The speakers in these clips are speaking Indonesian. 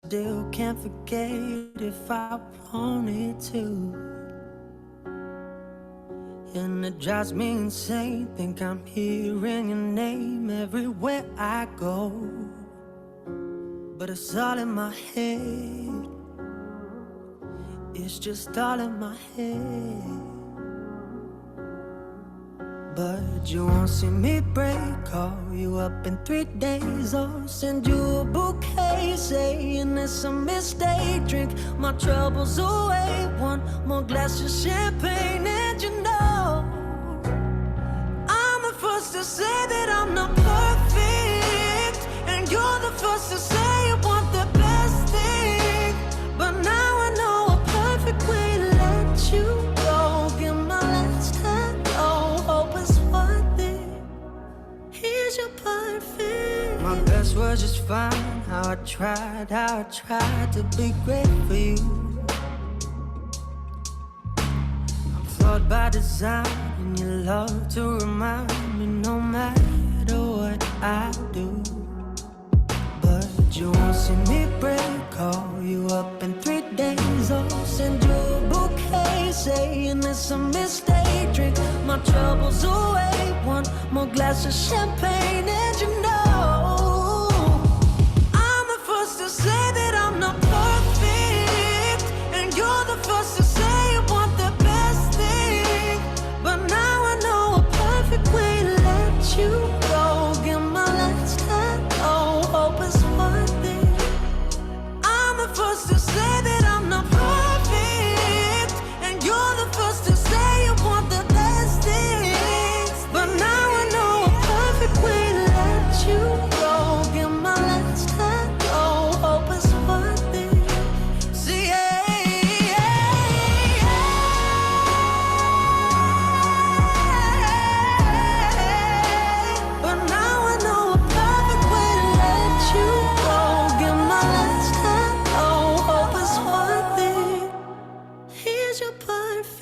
Still can't forget if I wanted to. And it drives me insane. Think I'm hearing your name everywhere I go. But it's all in my head. It's just all in my head. But you won't see me break. Call you up in 3 days or send you a bouquet saying it's a mistake. Drink my troubles away. One more glass of champagne and you know I'm the first to say that I'm not perfect, and you're the first to say you want the best thing. But now I know a perfect way to let you go. Give my last hello, hope it's worth it. Here's your perfect. My best was just fine. How I tried to be great for you. Flawed by design, and you love to remind me no matter what I do. But you won't see me break. Call you up in 3 days or send you a bouquet saying it's a mistake. Drink my troubles away. One more glass of champagne and you know I'm the first to say that I'm not perfect, and you're the first to say you want the best thing. But now I know a perfect way to let you go. Give my last hello, hope it's worth it. I'm the first to say that I'm not perfect, and you're the first to say you want the best things. But now I know a perfect way to let you go. Give my last hello, hope it's worth it. See, but now I know a perfect way to let you go. Give my last hello, hope it's worth it. Here's your perfect.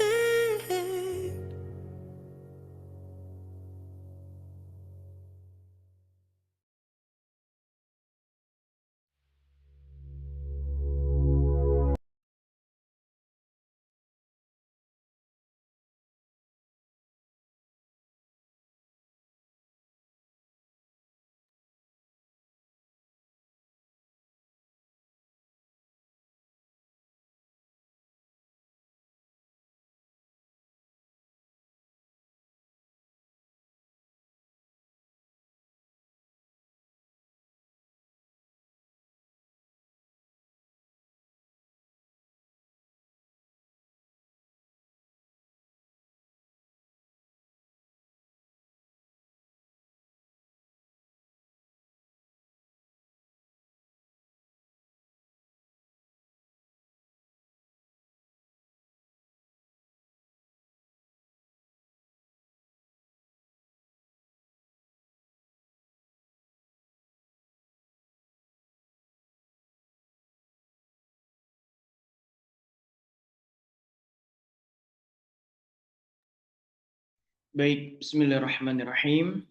Baik, bismillahirrahmanirrahim.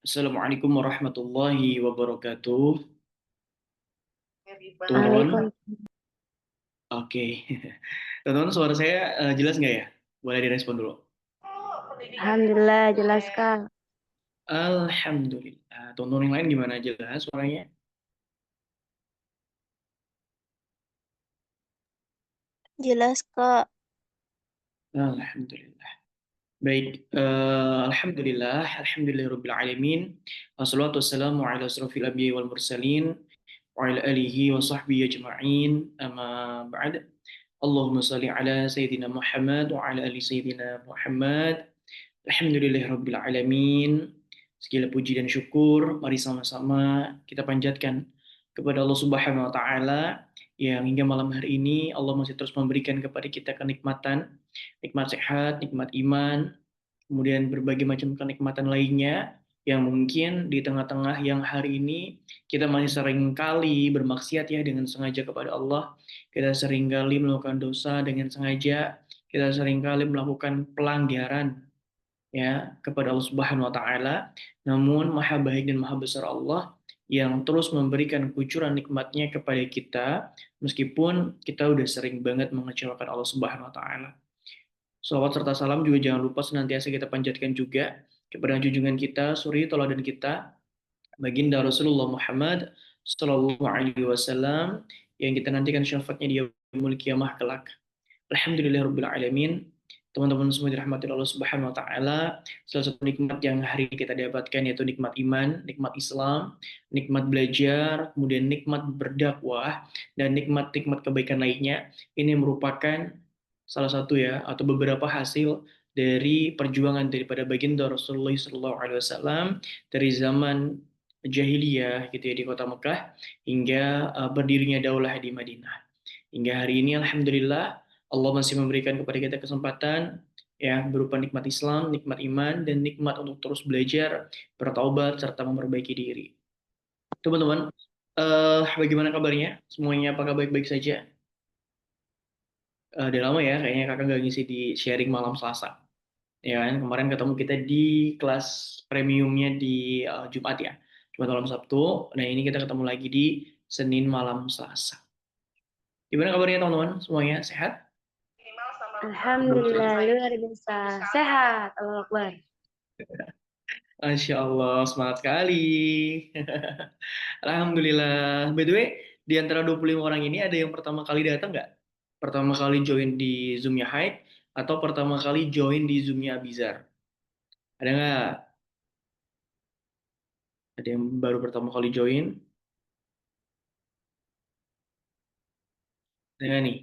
Assalamualaikum warahmatullahi wabarakatuh. Teman-teman, Waalaikumsalam. oke. Teman-teman, suara saya jelas nggak ya? Boleh direspon dulu. Alhamdulillah jelas Kak. Alhamdulillah. Teman-teman yang lain gimana, jelas suaranya? Jelas Kak. Alhamdulillah. Baik, alhamdulillahirabbil alamin. Wassalatu wassalamu ala asrofil anbiya'i wal mursalin wa ala alihi wa sahbihi ajma'in. Amma ba'd. Allahumma shalli ala sayyidina Muhammad wa ala ali sayyidina Muhammad. Alhamdulillahirabbil alamin. Segala puji dan syukur mari sama-sama kita panjatkan kepada Allah Subhanahu wa taala yang hingga malam hari ini Allah masih terus memberikan kepada kita kenikmatan, nikmat sehat, nikmat iman, kemudian berbagai macam kenikmatan lainnya yang mungkin di tengah-tengah yang hari ini kita masih sering kali bermaksiat ya dengan sengaja kepada Allah, kita sering kali melakukan dosa dengan sengaja, kita sering kali melakukan pelanggaran ya kepada Allah Subhanahu wa taala. Namun maha baik dan maha besar Allah yang terus memberikan kucuran nikmatnya kepada kita, meskipun kita udah sering banget mengecewakan Allah Subhanahu wa Ta'ala. Salawat serta salam juga jangan lupa senantiasa kita panjatkan juga kepada junjungan kita, suri teladan kita, baginda Rasulullah Muhammad Sallallahu Alaihi Wasallam, yang kita nantikan syafaatnya di yaumul kiamah kelak. Alhamdulillahirabbil alamin. Teman-teman semua dirahmati Allah Subhanahu wa taala. Salah satu nikmat yang hari ini kita dapatkan yaitu nikmat iman, nikmat Islam, nikmat belajar, kemudian nikmat berdakwah dan nikmat-nikmat kebaikan lainnya. Ini merupakan salah satu ya atau beberapa hasil dari perjuangan daripada baginda Rasulullah SAW dari zaman jahiliyah gitu ya di kota Mekah hingga berdirinya daulah di Madinah. Hingga hari ini alhamdulillah Allah masih memberikan kepada kita kesempatan ya berupa nikmat Islam, nikmat iman dan nikmat untuk terus belajar, bertaubat serta memperbaiki diri. Teman-teman, bagaimana kabarnya? Semuanya apakah baik-baik saja? Udah lama ya kayaknya kakak nggak ngisi di sharing malam Selasa. Ya kan, kemarin ketemu kita di kelas premiumnya di Jumat ya. Jumat malam Sabtu. Nah, ini kita ketemu lagi di Senin malam Selasa. Gimana kabarnya teman-teman? Semuanya sehat? Alhamdulillah luar biasa. Sehat. Allah Akbar. Masya Allah, semangat sekali. Alhamdulillah. By the way, di antara 25 orang ini ada yang pertama kali datang nggak? Pertama kali join di Zoom-nya Hype atau pertama kali join di Zoom-nya Bizar? Ada nggak? Ada yang baru pertama kali join? Ada nggak nih?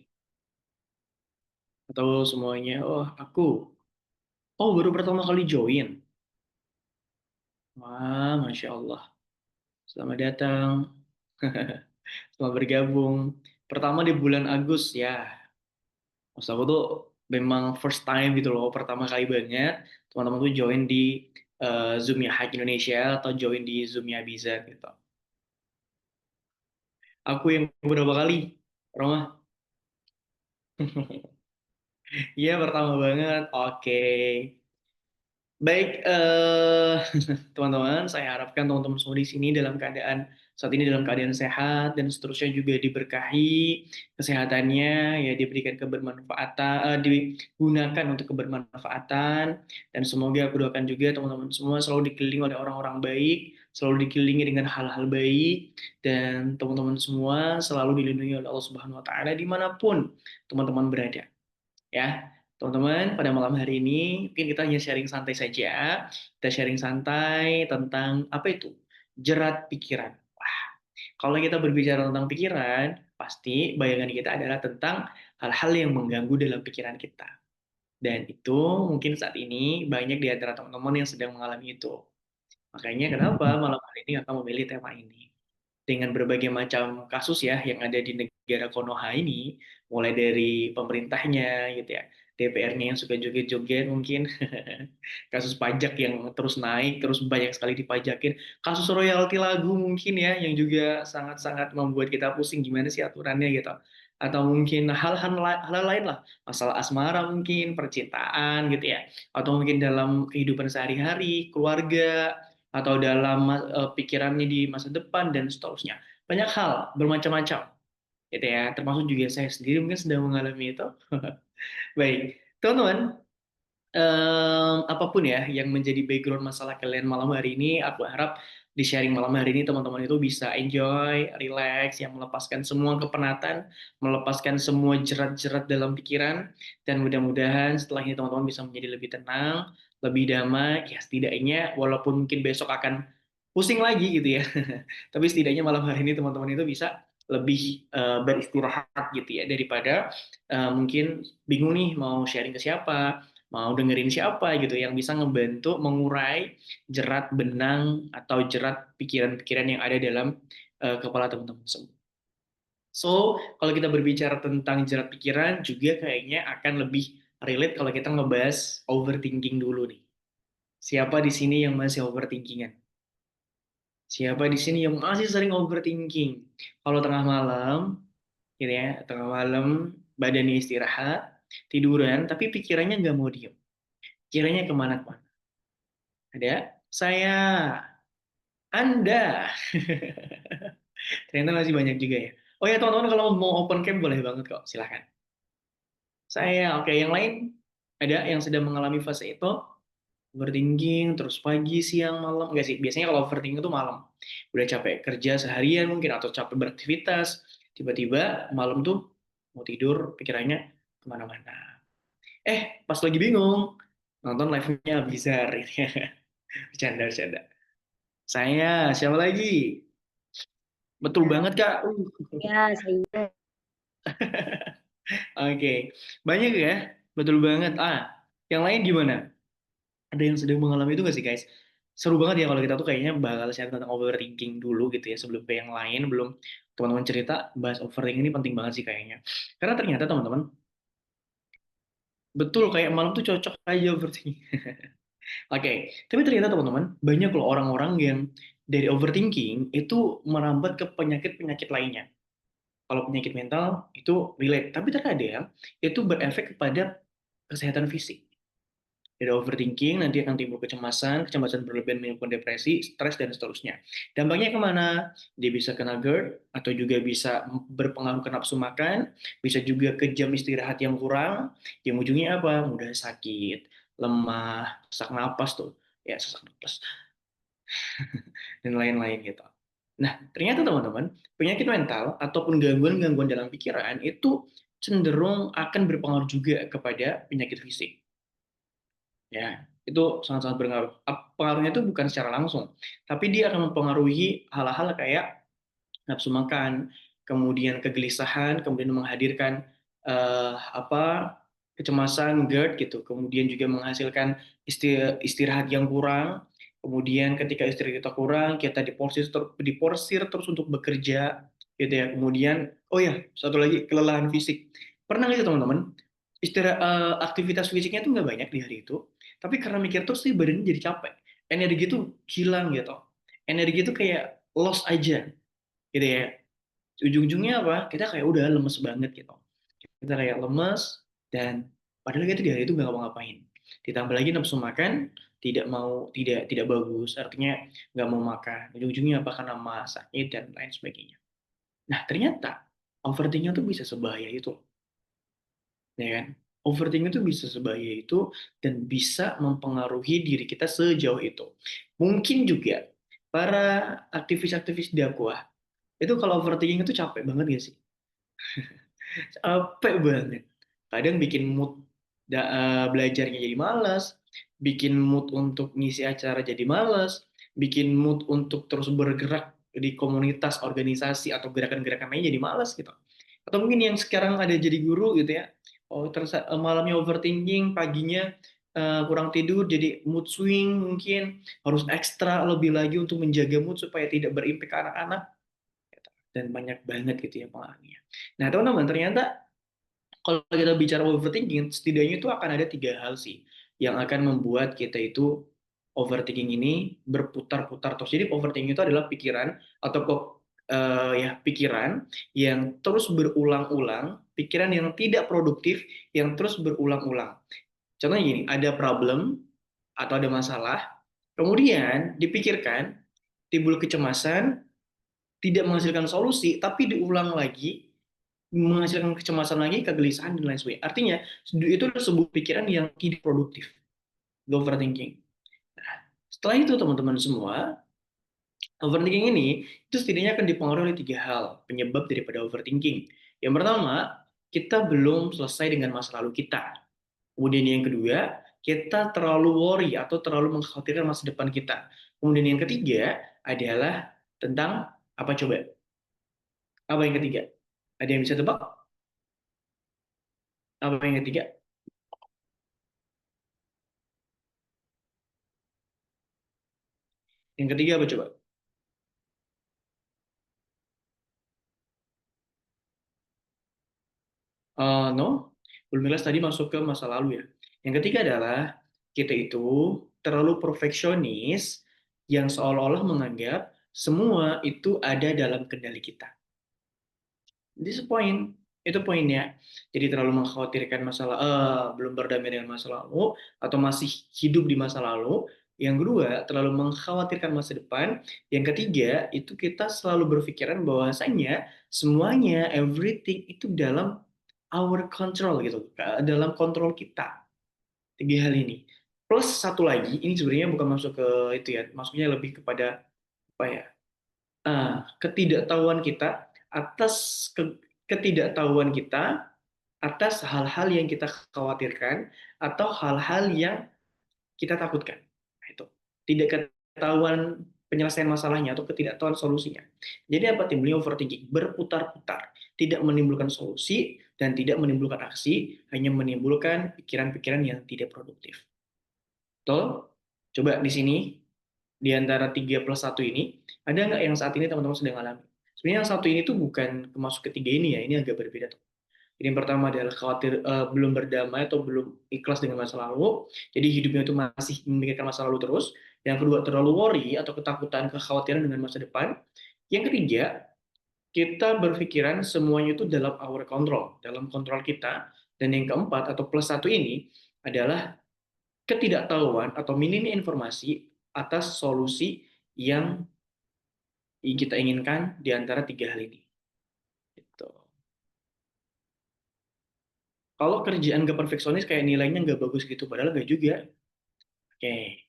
Atau semuanya? Oh, aku. Oh, baru pertama kali join. Wah, Masya Allah. Selamat datang. Selamat bergabung. Pertama di bulan Agustus ya. Maksud aku tuh memang first time gitu loh, pertama kali banget teman-teman tuh join di Zoom-nya Hack Indonesia atau join di Zoom-nya Biza gitu. Aku yang beberapa kali, Roma. Iya pertama banget. Oke. Baik, teman-teman, saya harapkan teman-teman semua di sini dalam keadaan saat ini dalam keadaan sehat dan seterusnya juga diberkahi kesehatannya, ya diberikan kebermanfaatan, digunakan untuk kebermanfaatan dan semoga aku doakan juga teman-teman semua selalu dikelilingi oleh orang-orang baik, selalu dikelilingi dengan hal-hal baik dan teman-teman semua selalu dilindungi oleh Allah Subhanahu Wa Taala dimanapun teman-teman berada. Ya, teman-teman, pada malam hari ini mungkin kita hanya sharing santai saja. Kita sharing santai tentang apa itu? Jerat pikiran. Wah, kalau kita berbicara tentang pikiran, pasti bayangan kita adalah tentang hal-hal yang mengganggu dalam pikiran kita. Dan itu mungkin saat ini banyak di antara teman-teman yang sedang mengalami itu. Makanya kenapa malam hari ini akan memilih tema ini dengan berbagai macam kasus ya yang ada di negara Konoha ini, mulai dari pemerintahnya gitu ya, DPR-nya yang suka joget-joget mungkin, kasus pajak yang terus naik, terus banyak sekali dipajakin, kasus royalti lagu mungkin ya yang juga sangat-sangat membuat kita pusing gimana sih aturannya gitu. Atau mungkin hal-hal lain lah, masalah asmara mungkin, percintaan gitu ya, atau mungkin dalam kehidupan sehari-hari, keluarga, atau dalam pikirannya di masa depan dan seterusnya. Banyak hal, bermacam-macam, gitu ya. Termasuk juga saya sendiri mungkin sedang mengalami itu. Baik, teman-teman, apapun ya yang menjadi background masalah kalian malam hari ini, aku harap di sharing malam hari ini teman-teman itu bisa enjoy, relax, yang melepaskan semua kepenatan, melepaskan semua jerat-jerat dalam pikiran, dan mudah-mudahan setelah ini teman-teman bisa menjadi lebih tenang, lebih damai, ya setidaknya walaupun mungkin besok akan pusing lagi gitu ya, tapi setidaknya malam hari ini teman-teman itu bisa lebih beristirahat gitu ya daripada mungkin bingung nih mau sharing ke siapa, mau dengerin siapa gitu yang bisa ngebantu mengurai jerat benang atau jerat pikiran-pikiran yang ada dalam kepala teman-teman semua. So, kalau kita berbicara tentang jerat pikiran juga kayaknya akan lebih relate kalau kita ngebahas overthinking dulu nih. Siapa di sini yang masih overthinkingan? Siapa di sini yang masih sering overthinking? Kalau tengah malam, gitu ya, tengah malam badannya istirahat, tiduran, tapi pikirannya nggak mau diem. Pikirannya kemana-mana. Ada saya, Anda. Ternyata masih banyak juga ya. Oh ya teman-teman, kalau mau open camp boleh banget kok, silahkan. Saya, oke, yang lain ada yang sedang mengalami fase itu, overthinking, terus pagi, siang, malam. Enggak sih, biasanya kalau overthinking itu malam. Udah capek kerja seharian mungkin, atau capek beraktivitas, tiba-tiba malam tuh mau tidur, pikirannya kemana-mana. Pas lagi bingung, nonton live-nya Bizar. Bercanda, bercanda. Saya, siapa lagi? Betul Ya, banget, Kak. ya saya. Oke, banyak ya, betul banget. Yang lain gimana? Ada yang sedang mengalami itu nggak sih, guys? Seru banget ya kalau kita tuh kayaknya bakal share tentang overthinking dulu gitu ya, sebelum ke yang lain, belum teman-teman cerita, bahas overthinking ini penting banget sih kayaknya. Karena ternyata teman-teman, betul kayak malam tuh cocok aja overthinking. Oke, tapi ternyata teman-teman, banyak loh orang-orang yang dari overthinking itu merambat ke penyakit-penyakit lainnya. Kalau penyakit mental itu relate, tapi terkadang itu berefek kepada kesehatan fisik. Dari overthinking nanti akan timbul kecemasan, kecemasan berlebihan menyebabkan depresi, stres, dan seterusnya. Dampaknya kemana? Dia bisa kena GERD, atau juga bisa berpengaruh ke nafsu makan, bisa juga ke jam istirahat yang kurang, yang ujungnya apa? Mudah sakit, lemah, sesak napas tuh, ya sesak napas, dan lain-lain gitu. Nah, ternyata teman-teman, penyakit mental ataupun gangguan-gangguan dalam pikiran itu cenderung akan berpengaruh juga kepada penyakit fisik. Ya, itu sangat-sangat berpengaruh. Pengaruhnya itu bukan secara langsung, tapi dia akan mempengaruhi hal-hal kayak nafsu makan, kemudian kegelisahan, kemudian menghadirkan apa kecemasan, GERD gitu, kemudian juga menghasilkan istirahat yang kurang, kemudian ketika istirahat kita kurang, kita diporsir terus untuk bekerja, gitu ya. Kemudian, oh ya, satu lagi kelelahan fisik. Pernah nggak sih teman-teman, aktivitas fisiknya tuh nggak banyak di hari itu, tapi karena mikir terus sih badannya jadi capek, energi tuh hilang gitu, energi itu kayak lost aja gitu ya. Ujung-ujungnya apa, kita kayak udah lemes banget gitu, kita kayak lemes, dan padahal kita di hari itu nggak ngapa-ngapain, ditambah lagi nafsu makan tidak tidak bagus, artinya nggak mau makan, ujung-ujungnya apa, karena mah sakit dan lain sebagainya. Nah ternyata overthinking itu bisa sebahaya itu, ya kan? Overthinking itu bisa sebahaya itu dan bisa mempengaruhi diri kita sejauh itu. Mungkin juga para aktivis-aktivis dakwah itu kalau overthinking itu capek banget gak sih? Capek banget. Kadang bikin mood belajarnya jadi malas, bikin mood untuk ngisi acara jadi malas, bikin mood untuk terus bergerak di komunitas, organisasi, atau gerakan-gerakan lainnya jadi malas gitu. Atau mungkin yang sekarang ada jadi guru gitu ya, oh terus malamnya overthinking, paginya kurang tidur, jadi mood swing, mungkin harus ekstra lebih lagi untuk menjaga mood supaya tidak berimpact ke anak-anak, dan banyak banget gitu ya pengaruhnya. Nah teman-teman, ternyata kalau kita bicara overthinking, setidaknya itu akan ada tiga hal sih yang akan membuat kita itu overthinking ini berputar-putar terus. Jadi overthinking itu adalah pikiran atau kok ya pikiran yang terus berulang-ulang, pikiran yang tidak produktif yang terus berulang-ulang. Contohnya gini, ada problem atau ada masalah, kemudian dipikirkan, timbul kecemasan, tidak menghasilkan solusi, tapi diulang lagi, menghasilkan kecemasan lagi, kegelisahan, dan lain sebagainya. Artinya, itu adalah sebuah pikiran yang tidak produktif, overthinking. Nah, setelah itu teman-teman semua, overthinking ini itu setidaknya akan dipengaruhi oleh tiga hal penyebab daripada overthinking. Yang pertama, kita belum selesai dengan masa lalu kita. Kemudian yang kedua, kita terlalu worry atau terlalu mengkhawatirkan masa depan kita. Kemudian yang ketiga adalah tentang apa coba? Apa yang ketiga? Ada yang bisa tebak? Apa yang ketiga? Yang ketiga apa coba? No, belum jelas, tadi masuk ke masa lalu ya. Yang ketiga adalah kita itu terlalu perfeksionis yang seolah-olah menganggap semua itu ada dalam kendali kita. This is point. Itu poinnya. Jadi terlalu mengkhawatirkan masalah, belum berdamai dengan masa lalu, atau masih hidup di masa lalu, Yang kedua, terlalu mengkhawatirkan masa depan. Yang ketiga, itu kita selalu berpikiran bahwasanya semuanya, everything itu dalam our control gitu, dalam kontrol kita. Tiga hal ini. Plus satu lagi, ini sebenarnya bukan masuk ke itu ya, maksudnya lebih kepada apa ya? Ketidaktahuan kita atas ketidaktahuan kita atas hal-hal yang kita khawatirkan atau hal-hal yang kita takutkan. Nah, itu tidak ketahuan penyelesaian masalahnya atau ketidaktahuan solusinya. Jadi apa timbulnya overthinking? Berputar-putar, tidak menimbulkan solusi dan tidak menimbulkan aksi, hanya menimbulkan pikiran-pikiran yang tidak produktif. Betul? Coba di sini, di antara 3 plus 1 ini, ada nggak yang saat ini teman-teman sedang alami? Sebenarnya yang satu ini tuh bukan masuk ketiga ini ya, ini agak berbeda tuh. Jadi yang pertama adalah khawatir belum berdamai atau belum ikhlas dengan masa lalu, jadi hidupnya itu masih memikirkan masa lalu terus. Yang kedua, terlalu worry atau ketakutan, kekhawatiran dengan masa depan. Yang ketiga, kita berpikiran semuanya itu dalam our control, dalam kontrol kita. Dan yang keempat atau plus satu ini adalah ketidaktahuan atau minimnya informasi atas solusi yang kita inginkan di antara tiga hal ini. Gitu. Kalau kerjaan nggak perfeksionis kayak nilainya nggak bagus gitu, padahal nggak juga. Oke,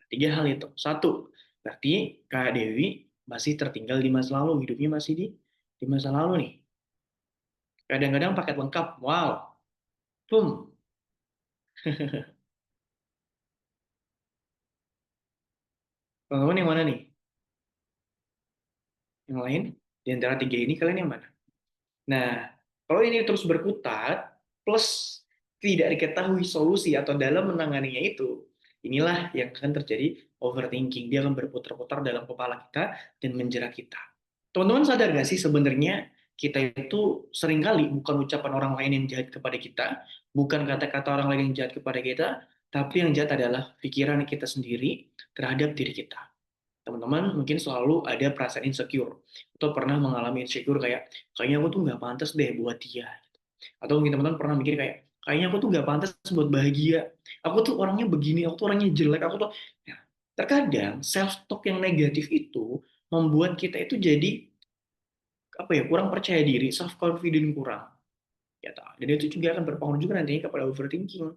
tiga hal itu. Satu, berarti Kak Dewi masih tertinggal di masa lalu, hidupnya masih di masa lalu nih. Kadang-kadang paket lengkap, wow, boom. Teman-teman yang mana nih? Yang lain? Di antara tiga ini kalian yang mana? Nah, kalau ini terus berkutat, plus tidak diketahui solusi atau dalam menanganinya itu, inilah yang akan terjadi overthinking. Dia akan berputar-putar dalam kepala kita dan menjerat kita. Teman-teman sadar nggak sih sebenarnya kita itu seringkali bukan ucapan orang lain yang jahat kepada kita, bukan kata-kata orang lain yang jahat kepada kita, tapi yang jahat adalah pikiran kita sendiri terhadap diri kita. Teman-teman mungkin selalu ada perasaan insecure atau pernah mengalami insecure kayak kayaknya aku tuh nggak pantas deh buat dia, atau mungkin teman-teman pernah mikir kayak kayaknya aku tuh nggak pantas buat bahagia, aku tuh orangnya begini, aku tuh orangnya jelek, aku tuh ya, terkadang self talk yang negatif itu membuat kita itu jadi apa ya, kurang percaya diri, self confident kurang ya tak, dan itu juga akan berpengaruh juga nantinya kepada overthinking.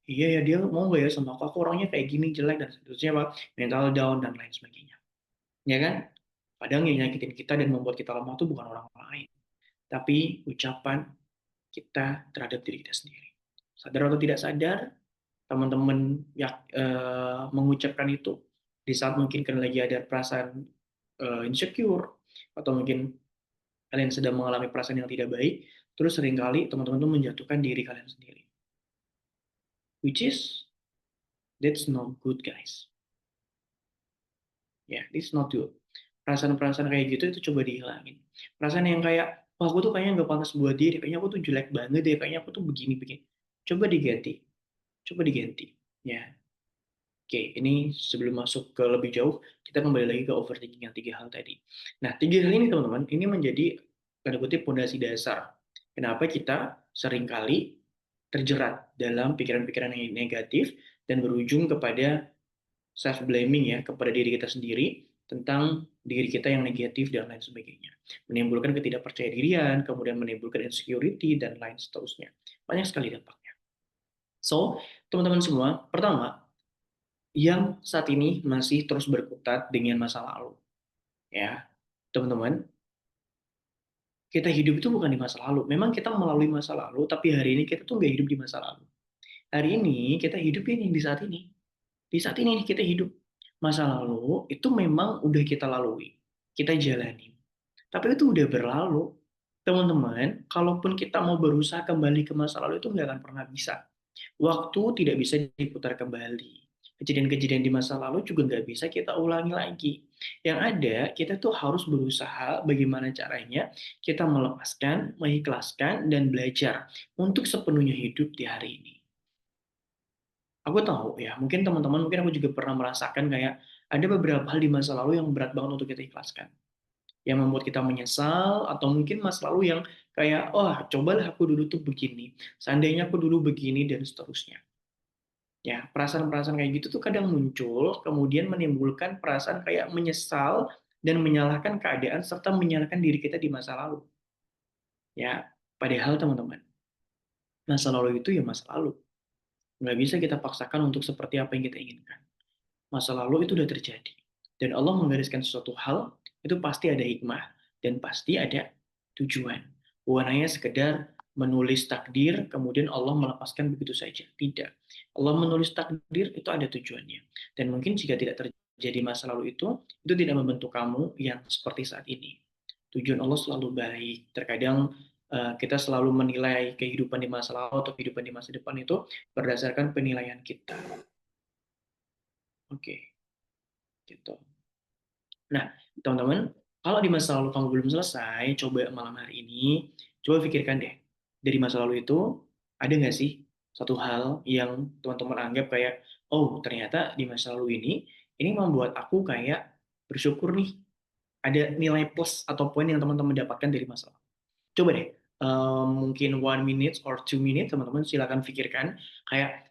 Iya ya, dia mau nggak ya sama aku orangnya kayak gini, jelek dan seterusnya, apa, mental down dan lain sebagainya, ya kan? Kadang yang nyakitin kita dan membuat kita lemah itu bukan orang lain, tapi ucapan kita terhadap diri kita sendiri. Sadar atau tidak sadar, teman-teman ya, mengucapkan itu di saat mungkin kalian lagi ada perasaan insecure, atau mungkin kalian sedang mengalami perasaan yang tidak baik, terus seringkali teman-teman itu menjatuhkan diri kalian sendiri. Which is, that's not good guys. Ya, yeah, it's not good. Perasaan-perasaan kayak gitu itu coba dihilangin. Perasaan yang kayak, wah aku tuh kayaknya nggak pantas buat dia, kayaknya aku tuh jelek banget deh, kayaknya aku tuh begini-begini. Coba diganti, coba diganti. Ya, oke, ini sebelum masuk ke lebih jauh, kita kembali lagi ke overthinking yang tiga hal tadi. Nah, tiga hal ini teman-teman, ini menjadi tanda kutip pondasi dasar. Kenapa kita seringkali terjerat dalam pikiran-pikiran yang negatif dan berujung kepada self blaming ya, kepada diri kita sendiri tentang diri kita yang negatif dan lain sebagainya. Menimbulkan ketidakpercayaan, kemudian menimbulkan insecurity dan lain seterusnya. Banyak sekali dampaknya. So, teman-teman semua, pertama, yang saat ini masih terus berkutat dengan masa lalu, ya, teman-teman, kita hidup itu bukan di masa lalu. Memang kita melalui masa lalu, tapi hari ini kita tuh nggak hidup di masa lalu. Hari ini kita hidup ini di saat ini. Di saat ini kita hidup. Masa lalu itu memang udah kita lalui, kita jalani. Tapi itu udah berlalu. Teman-teman, kalaupun kita mau berusaha kembali ke masa lalu itu nggak akan pernah bisa. Waktu tidak bisa diputar kembali. Kejadian-kejadian di masa lalu juga nggak bisa kita ulangi lagi. Yang ada, kita tuh harus berusaha bagaimana caranya kita melepaskan, mengikhlaskan, dan belajar untuk sepenuhnya hidup di hari ini. Aku tahu ya, mungkin teman-teman, mungkin aku juga pernah merasakan kayak ada beberapa hal di masa lalu yang berat banget untuk kita ikhlaskan. Yang membuat kita menyesal, atau mungkin masa lalu yang kayak, oh cobalah aku dulu tuh begini, seandainya aku dulu begini, dan seterusnya. Ya, perasaan-perasaan kayak gitu tuh kadang muncul, kemudian menimbulkan perasaan kayak menyesal dan menyalahkan keadaan serta menyalahkan diri kita di masa lalu. Ya, padahal teman-teman, masa lalu itu ya masa lalu. Nggak bisa kita paksakan untuk seperti apa yang kita inginkan. Masa lalu itu udah terjadi. Dan Allah menggariskan sesuatu hal, itu pasti ada hikmah dan pasti ada tujuan. Bukan hanya sekedar menulis takdir, kemudian Allah melepaskan begitu saja. Tidak. Allah menulis takdir, itu ada tujuannya. Dan mungkin jika tidak terjadi masa lalu itu tidak membentuk kamu yang seperti saat ini. Tujuan Allah selalu baik. Terkadang kita selalu menilai kehidupan di masa lalu atau kehidupan di masa depan itu berdasarkan penilaian kita. Oke, gitu. Nah, teman-teman, kalau di masa lalu kamu belum selesai, coba malam hari ini, coba pikirkan deh, dari masa lalu itu, ada nggak sih satu hal yang teman-teman anggap kayak, oh ternyata di masa lalu ini membuat aku kayak bersyukur nih, ada nilai plus atau poin yang teman-teman dapatkan dari masa lalu. Coba deh, mungkin 1 minute or 2 minute, teman-teman silakan pikirkan, kayak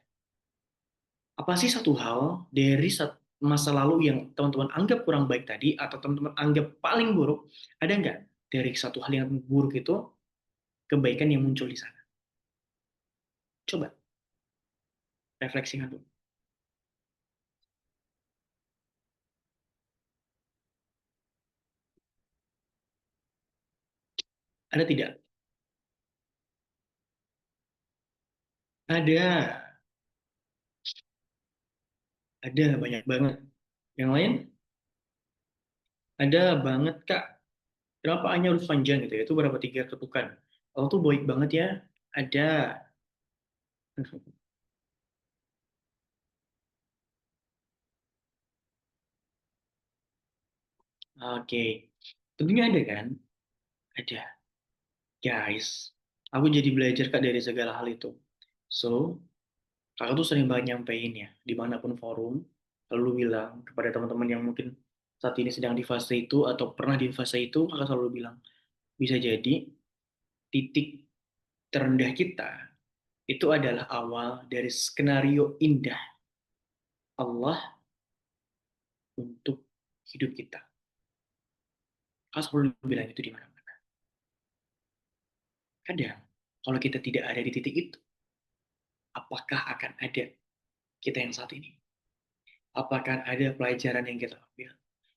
apa sih satu hal dari masa lalu yang teman-teman anggap kurang baik tadi atau teman-teman anggap paling buruk, ada nggak dari satu hal yang buruk itu kebaikan yang muncul di sana? Coba refleksikan dulu. Ada tidak? Ada, ada banyak banget. Yang lain? Ada banget Kak. Kenapa hanya harus panjang gitu ya? Itu berapa 3 ketukan? Kalau tuh baik banget ya. Ada. Oke. Tentunya ada kan? Ada. Guys, aku jadi belajar Kak dari segala hal itu. So, kakak tuh sering banget nyampein ya, dimanapun forum, selalu bilang kepada teman-teman yang mungkin saat ini sedang di fase itu atau pernah di fase itu, kakak selalu bilang, bisa jadi titik terendah kita itu adalah awal dari skenario indah Allah untuk hidup kita. Kakak selalu bilang itu di mana-mana. Kadang, kalau kita tidak ada di titik itu, apakah akan ada kita yang saat ini? Apakah ada pelajaran yang kita ambil?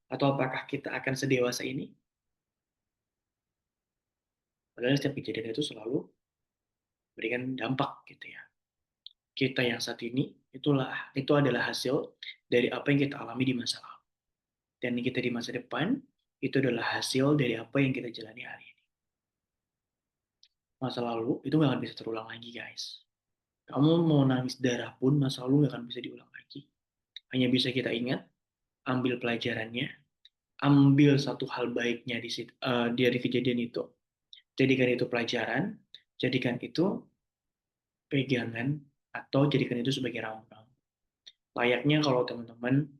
Atau apakah kita akan sedewasa ini? Padahal setiap kejadian itu selalu berikan dampak gitu ya. Kita yang saat ini itu adalah hasil dari apa yang kita alami di masa lalu. Dan kita di masa depan itu adalah hasil dari apa yang kita jalani hari ini. Masa lalu itu nggak akan bisa terulang lagi guys. Kamu mau nangis darah pun masa lalu nggak akan bisa diulang lagi. Hanya bisa kita ingat, ambil pelajarannya, ambil satu hal baiknya dari kejadian itu, jadikan itu pelajaran, jadikan itu pegangan, atau jadikan itu sebagai rambu-rambu. Layaknya kalau teman-teman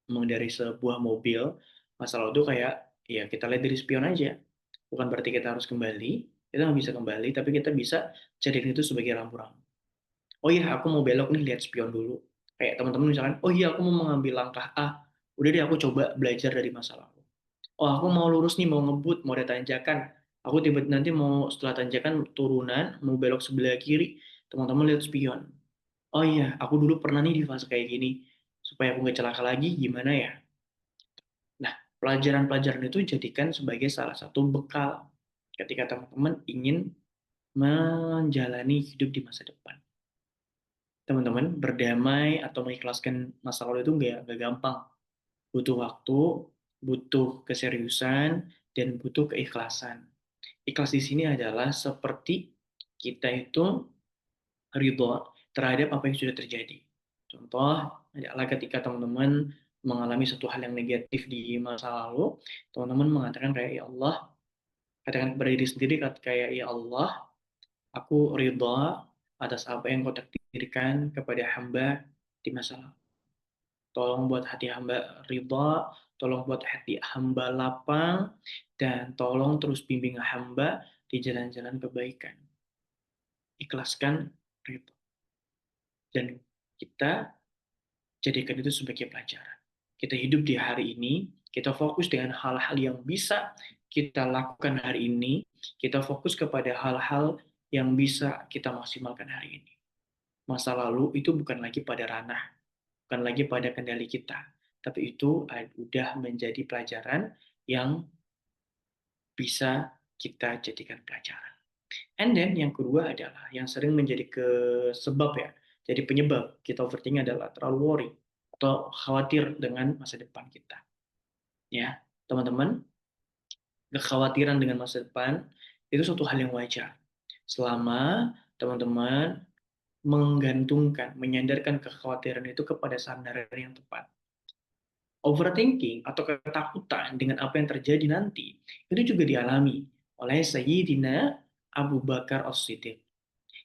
mengendari sebuah mobil, masa lalu itu kayak, ya kita lihat dari spion aja. Bukan berarti kita harus kembali, kita nggak bisa kembali, tapi kita bisa jadikan itu sebagai rambu-rambu. Oh iya, aku mau belok nih, lihat spion dulu. Kayak teman-teman misalkan, oh iya aku mau mengambil langkah A, udah deh aku coba belajar dari masa lalu. Oh aku mau lurus nih, mau ngebut, mau ada tanjakan, aku tiba nanti mau setelah tanjakan turunan, mau belok sebelah kiri, teman-teman lihat spion. Oh iya, aku dulu pernah nih di fase kayak gini. Supaya aku nggak celaka lagi, gimana ya? Nah, pelajaran-pelajaran itu jadikan sebagai salah satu bekal ketika teman-teman ingin menjalani hidup di masa depan. Teman-teman, berdamai atau mengikhlaskan masa lalu itu nggak gampang. Butuh waktu, butuh keseriusan, dan butuh keikhlasan. Ikhlas di sini adalah seperti kita itu ridho terhadap apa yang sudah terjadi. Contoh adalah ketika teman-teman mengalami satu hal yang negatif di masa lalu, teman-teman mengatakan kayak ya Allah, katakan kepada diri sendiri kayak ya Allah, aku ridha atas apa yang kau takdirkan kepada hamba di masa lalu. Tolong buat hati hamba ridha, tolong buat hati hamba lapang, dan tolong terus bimbing hamba di jalan-jalan kebaikan. Ikhlaskan ridha. Dan kita jadikan itu sebagai pelajaran. Kita hidup di hari ini, kita fokus dengan hal-hal yang bisa kita lakukan hari ini, kita fokus kepada hal-hal yang bisa kita maksimalkan hari ini. Masa lalu itu bukan lagi pada ranah, bukan lagi pada kendali kita, tapi itu sudah menjadi pelajaran yang bisa kita jadikan pelajaran. And then yang kedua adalah yang sering menjadi sebab ya, jadi penyebab kita overthinking adalah terlalu worry atau khawatir dengan masa depan kita. Ya, teman-teman, kekhawatiran dengan masa depan itu suatu hal yang wajar. Selama teman-teman menggantungkan, menyandarkan kekhawatiran itu kepada sandaran yang tepat. Overthinking atau ketakutan dengan apa yang terjadi nanti itu juga dialami oleh Sayyidina Abu Bakar As-Siddiq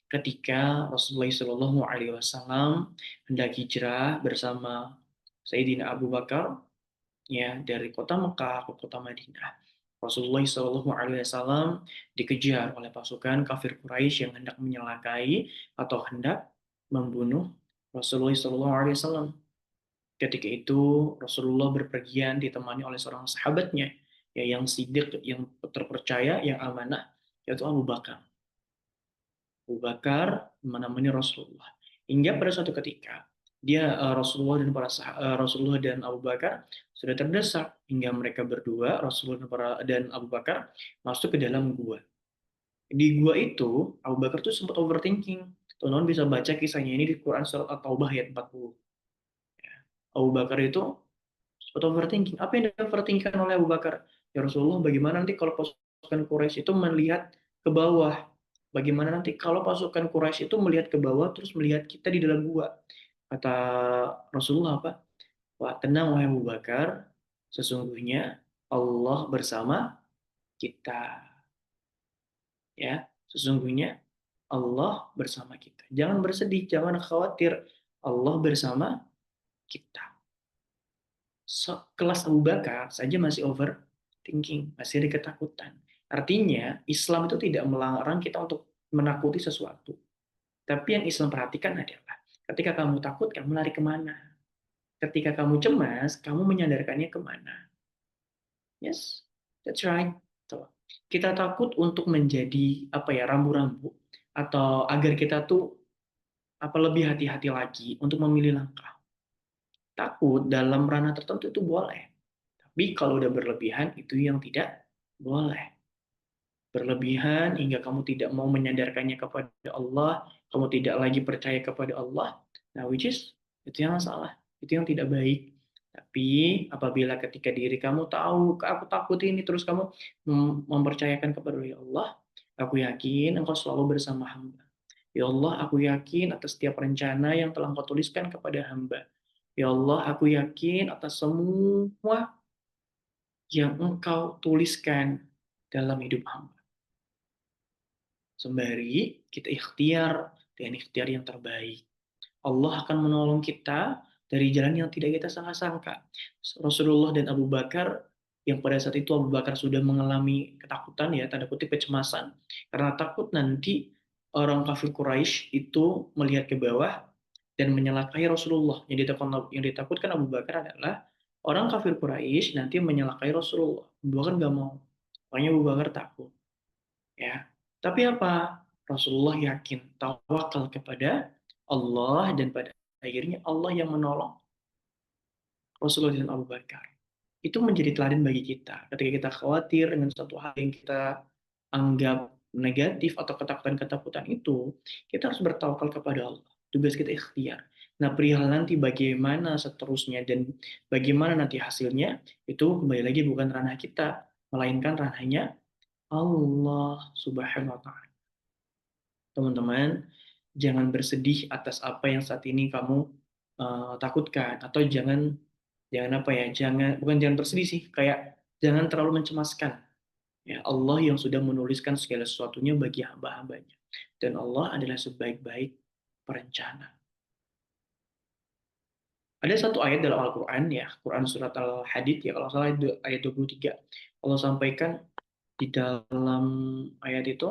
ketika Rasulullah Shallallahu Alaihi Wasallam hendak hijrah bersama Sayyidina Abu Bakar ya dari kota Mekah ke kota Madinah. Rasulullah Shallallahu Alaihi Wasallam dikejar oleh pasukan kafir Quraisy yang hendak menyelakai atau hendak membunuh Rasulullah Shallallahu Alaihi Wasallam. Ketika itu Rasulullah berpergian ditemani oleh seorang sahabatnya ya yang sidik, yang terpercaya, yang amanah, yaitu Abu Bakar. Abu Bakar menemani Rasulullah. Hingga pada suatu ketika Rasulullah dan Abu Bakar sudah terdesak hingga mereka berdua Rasulullah dan Abu Bakar masuk ke dalam gua. Di gua itu Abu Bakar tuh sempat overthinking. Teman-teman bisa baca kisahnya ini di Quran surat At-Taubah ayat 40. Abu Bakar itu sempat overthinking. Apa yang di-overthinkkan oleh Abu Bakar? Ya Rasulullah, bagaimana nanti kalau pasukan Quraisy itu melihat ke bawah? Bagaimana nanti kalau pasukan Quraisy itu melihat ke bawah terus melihat kita di dalam gua? Kata Rasulullah apa? Wah, tenang wahai Abu Bakar, sesungguhnya Allah bersama kita. Ya, sesungguhnya Allah bersama kita. Jangan bersedih, jangan khawatir. Allah bersama kita. Kelas Abu Bakar saja masih overthinking, masih ada ketakutan. Artinya, Islam itu tidak melarang kita untuk menakuti sesuatu. Tapi yang Islam perhatikan adalah, ketika kamu takut, kamu lari kemana? Ketika kamu cemas, kamu menyandarkannya kemana? Yes, that's right. Tuh. Kita takut untuk menjadi apa ya rambu-rambu atau agar kita tuh lebih hati-hati lagi untuk memilih langkah. Takut dalam ranah tertentu itu boleh, tapi kalau udah berlebihan itu yang tidak boleh. Berlebihan hingga kamu tidak mau menyadarkannya kepada Allah, kamu tidak lagi percaya kepada Allah. Nah, which is itu yang salah, itu yang tidak baik. Tapi apabila ketika diri kamu tahu, aku takut ini, terus kamu mempercayakan kepada Allah, aku yakin engkau selalu bersama hamba. Ya Allah, aku yakin atas setiap rencana yang telah engkau tuliskan kepada hamba. Ya Allah, aku yakin atas semua yang engkau tuliskan dalam hidup hamba. Sembari kita ikhtiar dengan ikhtiar yang terbaik. Allah akan menolong kita dari jalan yang tidak kita sangka-sangka. Rasulullah dan Abu Bakar, yang pada saat itu Abu Bakar sudah mengalami ketakutan ya, tanda kutip kecemasan, karena takut nanti orang kafir Quraisy itu melihat ke bawah dan menyalakai Rasulullah. Yang ditakutkan Abu Bakar adalah orang kafir Quraisy nanti menyalakai Rasulullah. Abu Bakar nggak mau. Makanya Abu Bakar takut. Ya, tapi apa? Rasulullah yakin, tawakal kepada Allah dan pada akhirnya Allah yang menolong Rasulullah dan Abu Bakar. Itu menjadi teladan bagi kita. Ketika kita khawatir dengan suatu hal yang kita anggap negatif atau ketakutan-ketakutan itu, kita harus bertawakal kepada Allah. Tugas kita ikhtiar. Nah, perihal nanti bagaimana seterusnya dan bagaimana nanti hasilnya, itu kembali lagi bukan ranah kita, melainkan ranahnya Allah Subhanahu wa Ta'ala. Teman-teman, jangan bersedih atas apa yang saat ini kamu takutkan, atau jangan apa ya, jangan bersedih sih, kayak jangan terlalu mencemaskan. Ya, Allah yang sudah menuliskan segala sesuatunya bagi hamba-hambanya, dan Allah adalah sebaik-baik perencana. Ada satu ayat dalam Al-Quran ya, Quran surat Al-Hadid ya, kalau salah ayat 23. Allah sampaikan di dalam ayat itu,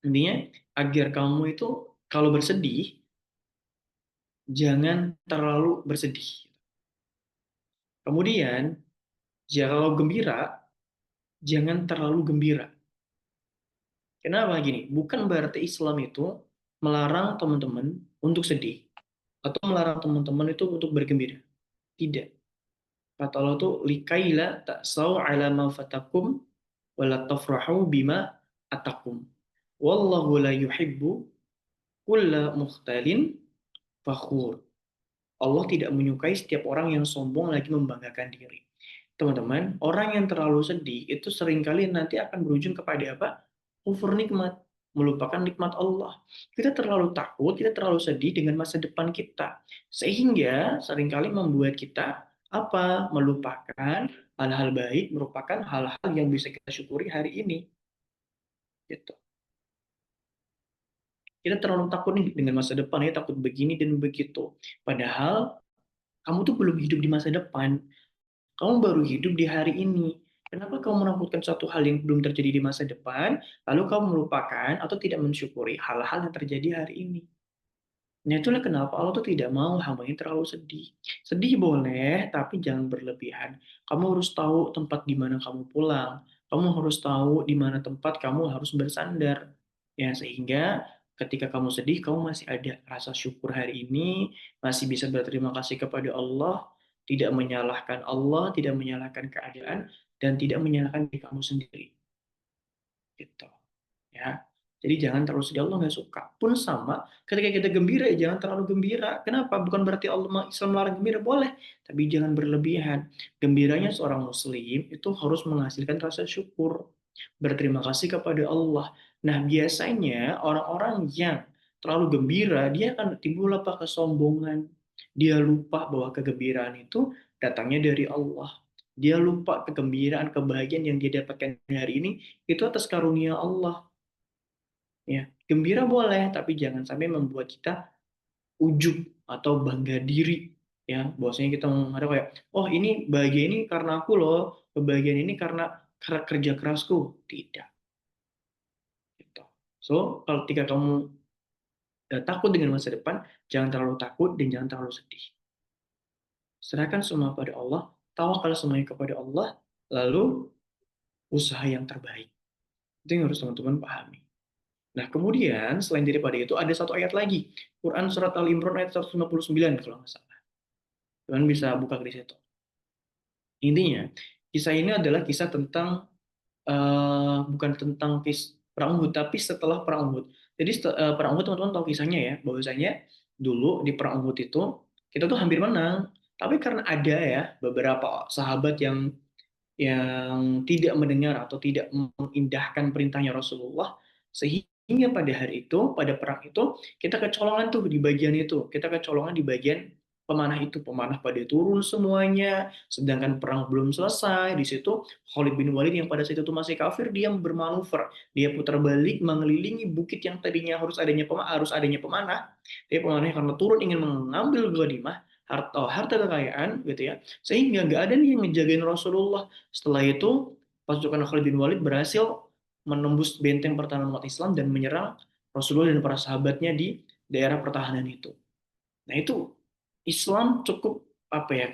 intinya agar kamu itu Kalau bersedih, jangan terlalu bersedih. Kemudian, kalau gembira, jangan terlalu gembira. Kenapa gini? Bukan berarti Islam itu melarang teman-teman untuk sedih atau melarang teman-teman itu untuk bergembira. Tidak. Kata Allah tuh likaila ta'sau ala ma fatakum wala tafrahu bima atakum. Wallahu la yuhibbu kulla mukhtalin fakhur. Allah tidak menyukai setiap orang yang sombong lagi membanggakan diri. Teman-teman, orang yang terlalu sedih itu seringkali nanti akan berujung kepada apa? Kufur nikmat, melupakan nikmat Allah. Kita terlalu takut, kita terlalu sedih dengan masa depan kita. Sehingga seringkali membuat kita apa? Melupakan hal-hal baik, merupakan hal-hal yang bisa kita syukuri hari ini. Gitu. Kita terlalu takut nih dengan masa depan, ya takut begini dan begitu. Padahal kamu tuh belum hidup di masa depan. Kamu baru hidup di hari ini. Kenapa kamu menakutkan suatu hal yang belum terjadi di masa depan, lalu kamu melupakan atau tidak mensyukuri hal-hal yang terjadi hari ini? Nah, itulah kenapa Allah tuh tidak mau hambanya terlalu sedih. Sedih boleh, tapi jangan berlebihan. Kamu harus tahu tempat di mana kamu pulang. Kamu harus tahu di mana tempat kamu harus bersandar. Ya, sehingga ketika kamu sedih, kamu masih ada rasa syukur hari ini, masih bisa berterima kasih kepada Allah, tidak menyalahkan Allah, tidak menyalahkan keadaan, dan tidak menyalahkan diri kamu sendiri. Gitu. Ya. Jadi jangan terlalu sedih, Allah nggak suka. Pun sama, ketika kita gembira, ya jangan terlalu gembira. Kenapa? Bukan berarti Allah Islam melarang gembira, boleh. Tapi jangan berlebihan. Gembiranya seorang muslim itu harus menghasilkan rasa syukur. Berterima kasih kepada Allah. Nah, biasanya orang-orang yang terlalu gembira, dia akan timbul apa? Kesombongan. Dia lupa bahwa kegembiraan itu datangnya dari Allah. Dia lupa kegembiraan, kebahagiaan yang dia dapatkan hari ini itu atas karunia Allah. Ya, gembira boleh, tapi jangan sampai membuat kita ujub atau bangga diri. Ya, bahwasanya kita ada kayak, oh ini bahagia ini karena aku loh, kebahagiaan ini karena kerja kerasku. Tidak. Gitu. So, kalau ketika kamu takut dengan masa depan, jangan terlalu takut dan jangan terlalu sedih. Serahkan semua pada Allah, tawakal semuanya kepada Allah, lalu usaha yang terbaik. Itu yang harus teman-teman pahami. Nah, kemudian selain daripada itu ada satu ayat lagi. Quran surat Al-Imran ayat 159 kalau nggak salah. Teman bisa buka di situ. Intinya, kisah ini adalah kisah tentang bukan tentang perang Uhud, tapi setelah perang Uhud. Jadi perang Uhud teman-teman tahu kisahnya ya, bahwasanya dulu di perang Uhud itu kita tuh hampir menang, tapi karena ada ya beberapa sahabat yang tidak mendengar atau tidak mengindahkan perintahnya Rasulullah, sehingga pada hari itu, pada perang itu, kita kecolongan tuh di bagian itu, kita kecolongan di bagian pemanah itu, pemanah pada turun semuanya, sedangkan perang belum selesai, di situ Khalid bin Walid yang pada saat itu masih kafir, dia bermanuver, dia putar balik mengelilingi bukit yang tadinya harus adanya pemanah, dia pemanah karena turun ingin mengambil ghanimah, harta kekayaan gitu ya, sehingga nggak ada nih yang ngejagain Rasulullah. Setelah itu, pasukan Khalid bin Walid berhasil menembus benteng pertahanan umat Islam dan menyerang Rasulullah dan para sahabatnya di daerah pertahanan itu. Nah, itu Islam cukup apa ya,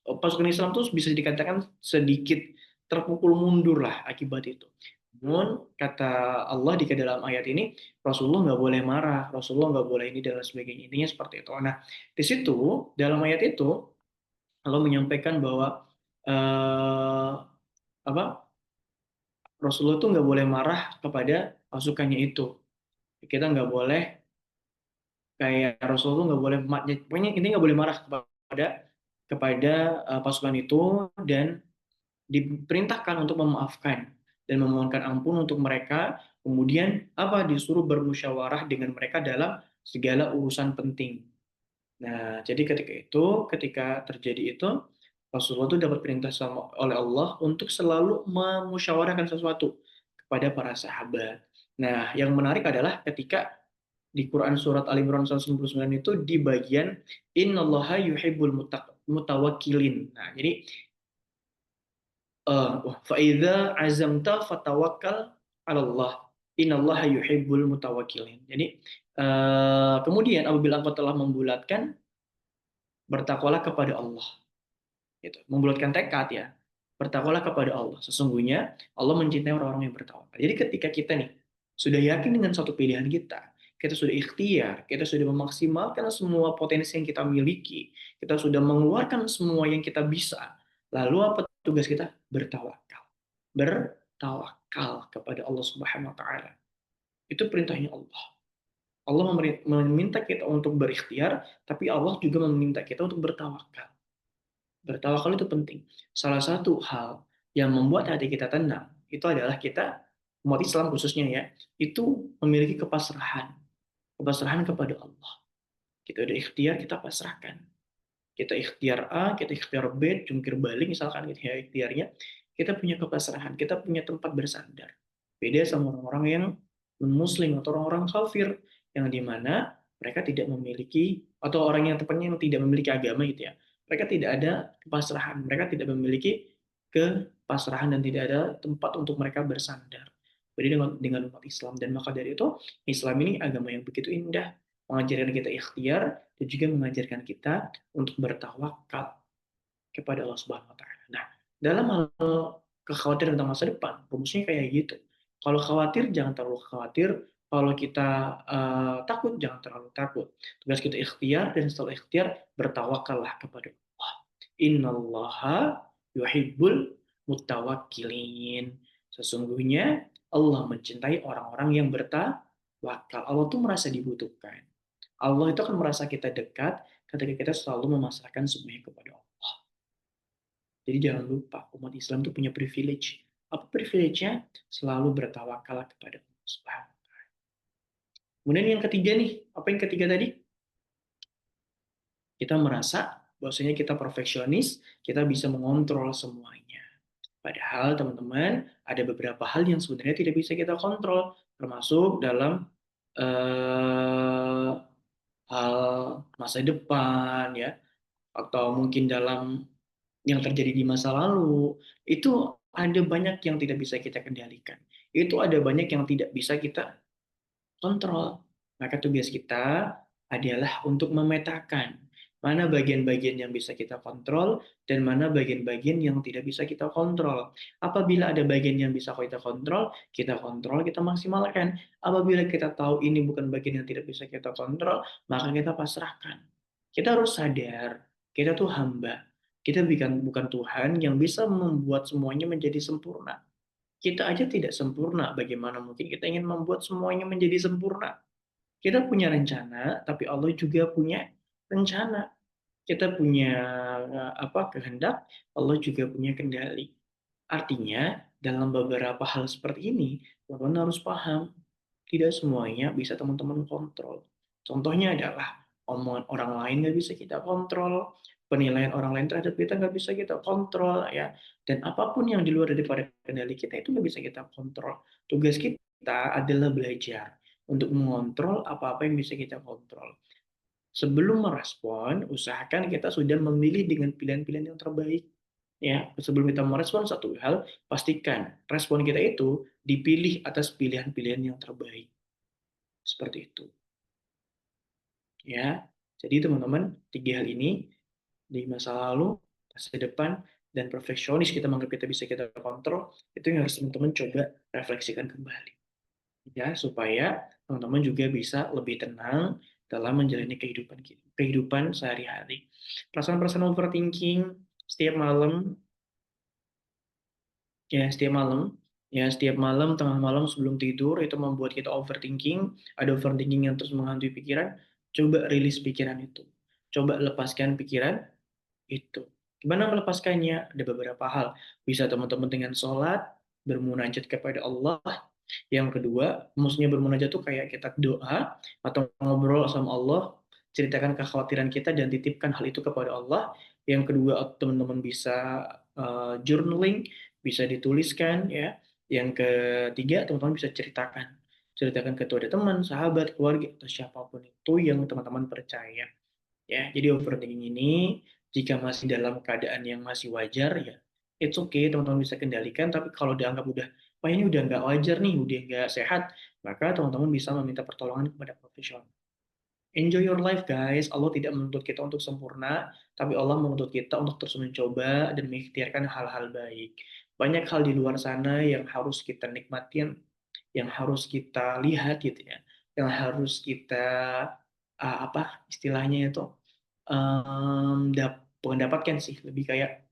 pasukan Islam tuh bisa dikatakan sedikit terpukul mundur lah akibat itu. Namun kata Allah di dalam ayat ini, Rasulullah nggak boleh marah, Rasulullah nggak boleh ini dan lain sebagainya. Intinya seperti itu. Nah, di situ dalam ayat itu Allah menyampaikan bahwa eh, apa Rasulullah tuh nggak boleh marah kepada pasukannya itu. Kita nggak boleh kayak Rasulullah nggak boleh, pokoknya ini nggak boleh marah kepada kepada pasukan itu dan diperintahkan untuk memaafkan dan memohonkan ampun untuk mereka. Kemudian apa disuruh bermusyawarah dengan mereka dalam segala urusan penting. Nah, jadi ketika terjadi itu, Rasulullah itu dapat perintah oleh Allah untuk selalu memusyawarahkan sesuatu kepada para sahabat. Nah, yang menarik adalah ketika di Quran surat Al Imran 199 itu di bagian innallaha yuhibbul mutawakkilin. Nah, jadi faidza azamta fatawakkal 'ala Allah. Innallaha yuhibbul mutawakkilin. Jadi Kemudian apabila engkau telah membulatkan, bertakwalah kepada Allah. Gitu. Membulatkan tekad ya. Bertakwalah kepada Allah. Sesungguhnya Allah mencintai orang-orang yang bertawakal. Jadi ketika kita nih sudah yakin dengan suatu pilihan kita sudah ikhtiar, kita sudah memaksimalkan semua potensi yang kita miliki, kita sudah mengeluarkan semua yang kita bisa. Lalu apa tugas kita? Bertawakal. Bertawakal kepada Allah Subhanahu wa taala. Itu perintahnya Allah. Allah meminta kita untuk berikhtiar, tapi Allah juga meminta kita untuk bertawakal. Bertawakal itu penting. Salah satu hal yang membuat hati kita tenang itu adalah kita, umat Islam khususnya ya, itu memiliki kepasrahan. Kepasrahan kepada Allah. Kita udah ikhtiar, kita pasrahkan. Kita ikhtiar A, kita ikhtiar B, jungkir balik misalkan gitu ya ikhtiarnya, kita punya kepasrahan, kita punya tempat bersandar. Beda sama orang-orang yang non-muslim atau orang-orang kafir yang dimana mereka tidak memiliki, atau orang yang tepatnya yang tidak memiliki agama gitu ya. Mereka tidak ada kepasrahan, mereka tidak memiliki kepasrahan dan tidak ada tempat untuk mereka bersandar. Beda dengan umat Islam, dan maka dari itu Islam ini agama yang begitu indah, mengajarkan kita ikhtiar dan juga mengajarkan kita untuk bertawakal kepada Allah Subhanahu wa taala. Nah, dalam hal kekhawatiran tentang masa depan, rumusnya kayak gitu. Kalau khawatir jangan terlalu khawatir, kalau kita takut jangan terlalu takut. Tugas kita ikhtiar, dan setelah ikhtiar bertawakallah kepada Allah. Innallaha yuhibbul mutawakkilin. Sesungguhnya Allah mencintai orang-orang yang bertawakal. Allah tuh merasa dibutuhkan. Allah itu akan merasa kita dekat ketika kita selalu memasrahkan semuanya kepada Allah. Jadi jangan lupa, umat Islam itu punya privilege. Apa privilege-nya? Selalu bertawakal kepada Allah Subhanahu. Kemudian yang ketiga nih, apa yang ketiga tadi? Kita merasa bahwasanya kita perfeksionis, kita bisa mengontrol semuanya. Padahal teman-teman, ada beberapa hal yang sebenarnya tidak bisa kita kontrol, termasuk dalam eh, hal masa depan ya, atau mungkin dalam yang terjadi di masa lalu. Itu ada banyak yang tidak bisa kita kendalikan. Itu ada banyak yang tidak bisa kita kontrol. Maka tugas kita adalah untuk memetakan mana bagian-bagian yang bisa kita kontrol dan mana bagian-bagian yang tidak bisa kita kontrol. Apabila ada bagian yang bisa kita kontrol, kita maksimalkan. Apabila kita tahu ini bukan bagian yang tidak bisa kita kontrol, maka kita pasrahkan. Kita harus sadar, kita tuh hamba. Kita bukan Tuhan yang bisa membuat semuanya menjadi sempurna. Kita aja tidak sempurna, bagaimana mungkin kita ingin membuat semuanya menjadi sempurna? Kita punya rencana, tapi Allah juga punya rencana. Kita punya kehendak, Allah juga punya kendali. Artinya, dalam beberapa hal seperti ini, teman-teman harus paham, tidak semuanya bisa teman-teman kontrol. Contohnya adalah omongan orang lain nggak bisa kita kontrol, penilaian orang lain terhadap kita nggak bisa kita kontrol, ya. Dan apapun yang di luar daripada kendali kita itu nggak bisa kita kontrol. Tugas kita adalah belajar untuk mengontrol apa-apa yang bisa kita kontrol. Sebelum merespon, usahakan kita sudah memilih dengan pilihan-pilihan yang terbaik. Ya, sebelum kita merespon satu hal, pastikan respon kita itu dipilih atas pilihan-pilihan yang terbaik. Seperti itu. Ya, jadi teman-teman, tiga hal ini di masa lalu, masa depan, dan perfeksionis kita menganggap kita bisa kita kontrol, itu yang harus teman-teman coba refleksikan kembali. Ya, supaya teman-teman juga bisa lebih tenang dalam menjalani kehidupan sehari-hari. Perasaan-perasaan overthinking setiap malam, setiap malam, tengah malam sebelum tidur itu membuat kita overthinking, ada overthinking yang terus menghantui pikiran, coba rilis pikiran itu. Coba lepaskan pikiran itu. Gimana melepaskannya? Ada beberapa hal. Bisa teman-teman dengan sholat, bermunajat kepada Allah. Yang kedua, maksudnya bermunajat itu kayak kita doa atau ngobrol sama Allah, ceritakan kekhawatiran kita dan titipkan hal itu kepada Allah. Yang kedua, teman-teman bisa journaling, bisa dituliskan ya. Yang ketiga, teman-teman bisa ceritakan kepada teman, sahabat, keluarga atau siapapun itu yang teman-teman percaya. Ya, jadi overthinking ini jika masih dalam keadaan yang masih wajar ya, it's okay teman-teman bisa kendalikan. Tapi kalau dianggap udah oh ini udah nggak wajar nih, udah nggak sehat, maka teman-teman bisa meminta pertolongan kepada profesional. Enjoy your life guys. Allah tidak menuntut kita untuk sempurna, tapi Allah menuntut kita untuk terus mencoba dan mengikhtiarkan hal-hal baik. Banyak hal di luar sana yang harus kita nikmatin, yang harus kita lihat gitu ya, yang harus kita apa istilahnya itu bukan dapatkan sih, lebih kayak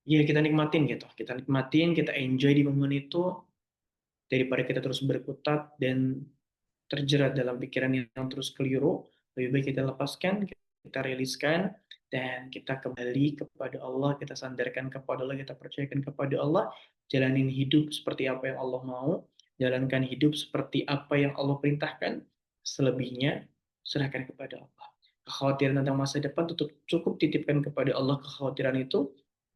ya kita nikmatin gitu, kita nikmatin, kita enjoy di momen itu daripada kita terus berkutat dan terjerat dalam pikiran yang terus keliru. Lebih baik kita lepaskan, kita riliskan, dan kita kembali kepada Allah, kita sandarkan kepada Allah, kita percayakan kepada Allah, jalanin hidup seperti apa yang Allah mau, jalankan hidup seperti apa yang Allah perintahkan, selebihnya serahkan kepada Allah. Kekhawatiran tentang masa depan cukup titipkan kepada Allah kekhawatiran itu,